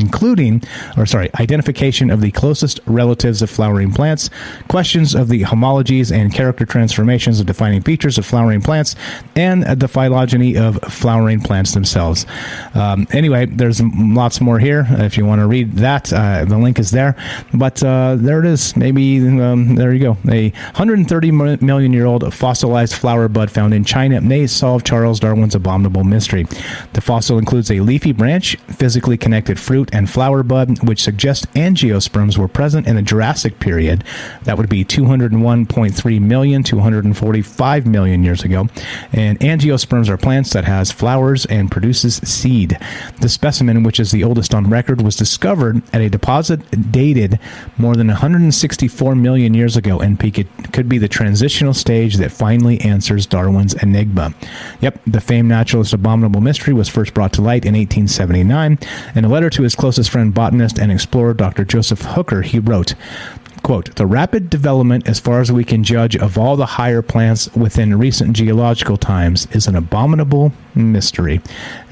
identification of the closest relatives of flowering plants, questions of the homologies and character transformations of defining features of flowering plants, and the phylogeny of flowering plants themselves. Anyway, there's lots more here. If you want to read that, the link is there. But there it is. Maybe, there you go. A 130 million-year-old fossilized flower bud found in China may solve Charles Darwin's abominable mystery. The fossil includes a leafy branch, physically connected fruit, and flower bud, which suggests angiosperms were present in the Jurassic period. That would be 201.3 million to 145 million years ago. And angiosperms are plants that has flowers and produces seed. The specimen, which is the oldest on record, was discovered at a deposit dated more than 164 million years ago, and could be the transitional stage that finally answers Darwin's enigma. Yep, the famed naturalist abominable mystery was first brought to light in 1879. In a letter to his closest friend, botanist and explorer Dr. Joseph Hooker, he wrote, quote, "The rapid development, as far as we can judge, of all the higher plants within recent geological times is an abominable mystery."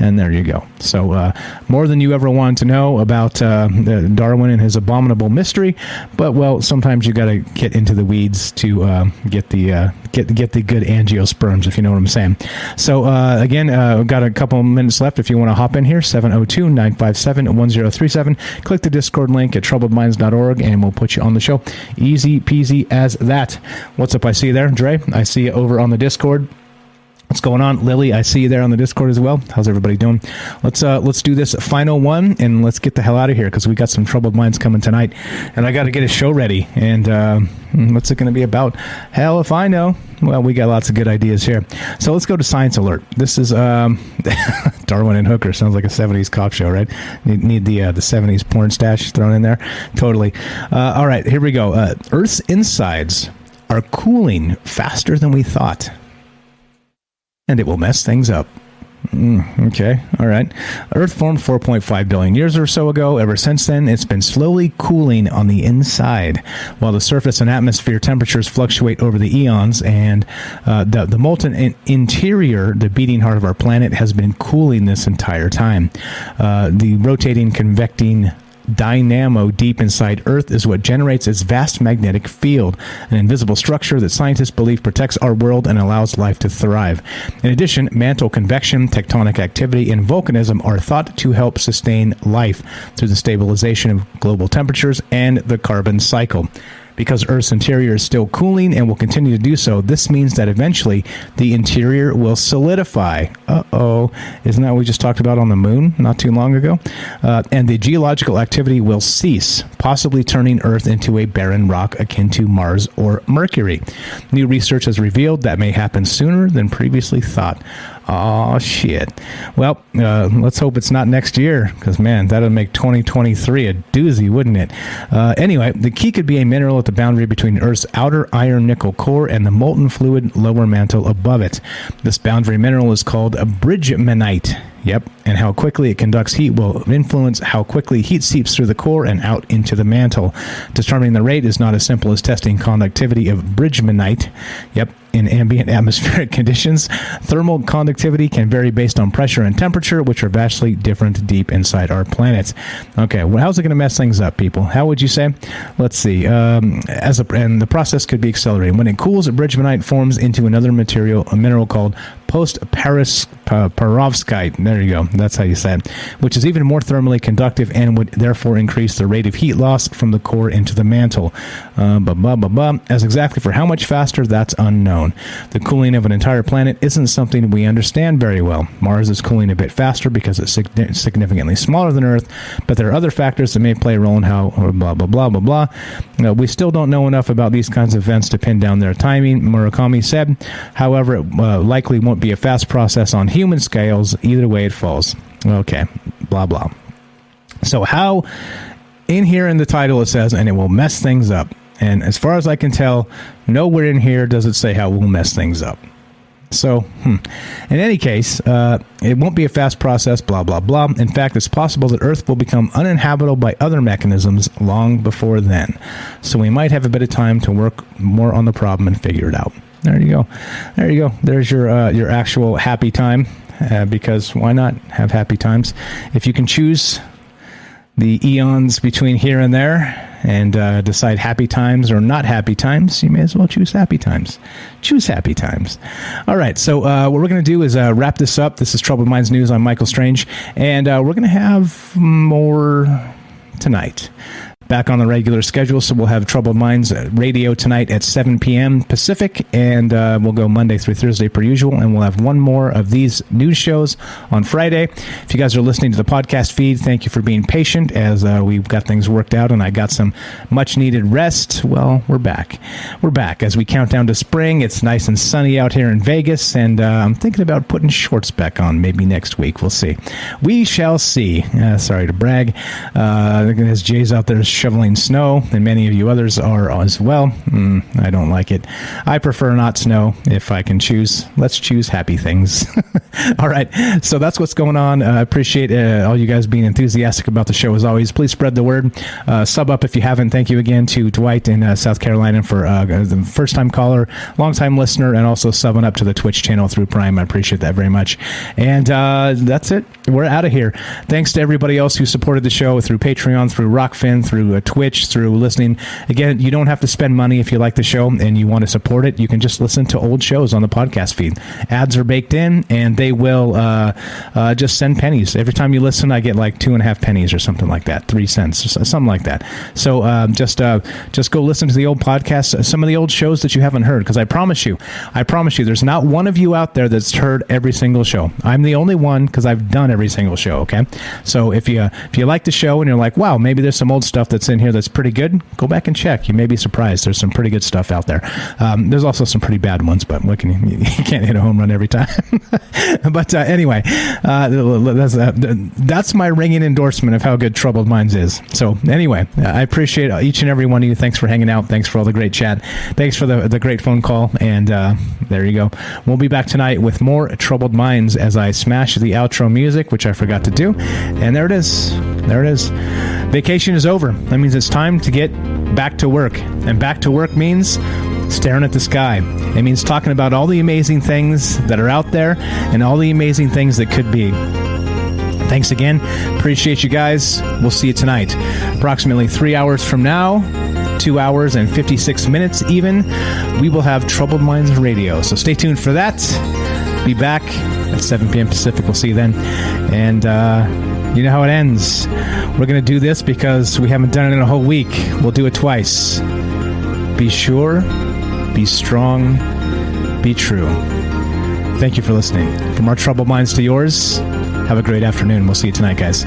And there you go. So more than you ever wanted to know about Darwin and his abominable mystery, but well, sometimes you got to get into the weeds to get the good angiosperms, if you know what I'm saying. So again, we've got a couple minutes left. If you want to hop in here, 702-957-1037. Click the Discord link at troubledminds.org, and we'll put you on the show. Easy peasy as that. What's up? I see you there, Dre. I see you over on the Discord. What's going on, Lily? I see you there on the Discord as well. How's everybody doing? Let's do this final one, and let's get the hell out of here, because we got some troubled minds coming tonight, and I got to get a show ready. And what's it going to be about? Hell if I know. Well, we got lots of good ideas here. So let's go to Science Alert. This is Darwin and Hooker. Sounds like a 70s cop show, right? Need the 70s porn stash thrown in there. Totally. All right, here we go. Earth's insides are cooling faster than we thought, and it will mess things up. Okay, all right. Earth formed 4.5 billion years or so ago. Ever since then, it's been slowly cooling on the inside, while the surface and atmosphere temperatures fluctuate over the eons, and the molten interior, the beating heart of our planet, has been cooling this entire time. The rotating, convecting dynamo deep inside Earth is what generates its vast magnetic field, an invisible structure that scientists believe protects our world and allows life to thrive. In addition, mantle convection, tectonic activity, and volcanism are thought to help sustain life through the stabilization of global temperatures and the carbon cycle. Because Earth's interior is still cooling and will continue to do so, this means that eventually the interior will solidify. Uh-oh. Isn't that what we just talked about on the moon not too long ago? And the geological activity will cease, possibly turning Earth into a barren rock akin to Mars or Mercury. New research has revealed that may happen sooner than previously thought. Oh, shit. Well, let's hope it's not next year, because, man, that would make 2023 a doozy, wouldn't it? Anyway, the key could be a mineral at the boundary between Earth's outer iron-nickel core and the molten fluid lower mantle above it. This boundary mineral is called a bridgmanite. Yep, and how quickly it conducts heat will influence how quickly heat seeps through the core and out into the mantle. Determining the rate is not as simple as testing conductivity of bridgmanite. Yep, in ambient atmospheric conditions, thermal conductivity can vary based on pressure and temperature, which are vastly different deep inside our planet. Okay, well, how's it going to mess things up, people? How would you say? Let's see. And the process could be accelerated. When it cools, bridgmanite forms into another material, a mineral called post-perovskite. There you go. That's how you say it. Which is even more thermally conductive and would therefore increase the rate of heat loss from the core into the mantle. As exactly for how much faster, that's unknown. The cooling of an entire planet isn't something we understand very well. Mars is cooling a bit faster because it's significantly smaller than Earth, but there are other factors that may play a role in how we still don't know enough about these kinds of events to pin down their timing, Murakami said. However, it likely won't be a fast process on human scales. Either way it falls. Okay, blah, blah. So how, in here in the title it says, and it will mess things up. And as far as I can tell, nowhere in here does it say how it will mess things up. So, in any case, it won't be a fast process, blah, blah, blah. In fact, it's possible that Earth will become uninhabitable by other mechanisms long before then. So we might have a bit of time to work more on the problem and figure it out. There you go. There you go. There's your actual happy time, because why not have happy times? If you can choose the eons between here and there and decide happy times or not happy times, you may as well choose happy times. Choose happy times. All right, so what we're going to do is wrap this up. This is Troubled Minds News. I'm Michael Strange, and we're going to have more tonight. Back on the regular schedule, so we'll have Troubled Minds Radio tonight at 7 p.m. Pacific, and we'll go Monday through Thursday per usual, and we'll have one more of these news shows on Friday. If you guys are listening to the podcast feed, thank you for being patient as we've got things worked out, and I got some much-needed rest. Well, we're back. We're back as we count down to spring. It's nice and sunny out here in Vegas, and I'm thinking about putting shorts back on maybe next week. We'll see. We shall see. Sorry to brag. As Jay's out there shoveling snow, and many of you others are as well. I don't like it. I prefer not snow if I can choose. Let's choose happy things. All right, so that's what's going on. I appreciate all you guys being enthusiastic about the show as always. Please spread the word. Sub up if you haven't. Thank you again to Dwight in South Carolina for the first-time caller, long-time listener, and also subbing up to the Twitch channel through Prime. I appreciate that very much. And that's it. We're out of here. Thanks to everybody else who supported the show through Patreon, through Rockfin, through Twitch, through listening. Again, you don't have to spend money if you like the show and you want to support it. You can just listen to old shows on the podcast feed. Ads are baked in, and they will just send pennies. Every time you listen, I get like 2.5 pennies or something like that, 3 cents, or something like that. So just go listen to the old podcasts, some of the old shows that you haven't heard, because I promise you, there's not one of you out there that's heard every single show. I'm the only one because I've done every single show, okay? So if you like the show and you're like, wow, maybe there's some old stuff that's in here that's pretty good, go back and check. You may be surprised. There's some pretty good stuff out there. There's also some pretty bad ones, but you can't hit a home run every time. But anyway, that's my ringing endorsement of how good Troubled Minds is. So anyway, I appreciate each and every one of you. Thanks for hanging out. Thanks for all the great chat. Thanks for the great phone call. And there you go. We'll be back tonight with more Troubled Minds as I smash the outro music, which I forgot to do. And there it is. There it is. Vacation is over. That means it's time to get back to work. And back to work means staring at the sky. It means talking about all the amazing things that are out there and all the amazing things that could be. Thanks again. Appreciate you guys. We'll see you tonight. Approximately 3 hours from now, 2 hours and 56 minutes even, we will have Troubled Minds Radio. So stay tuned for that. Be back at 7 p.m. Pacific. We'll see you then. And you know how it ends. We're going to do this because we haven't done it in a whole week. We'll do it twice. Be sure, be strong, be true. Thank you for listening. From our Troubled Minds to yours, have a great afternoon. We'll see you tonight, guys.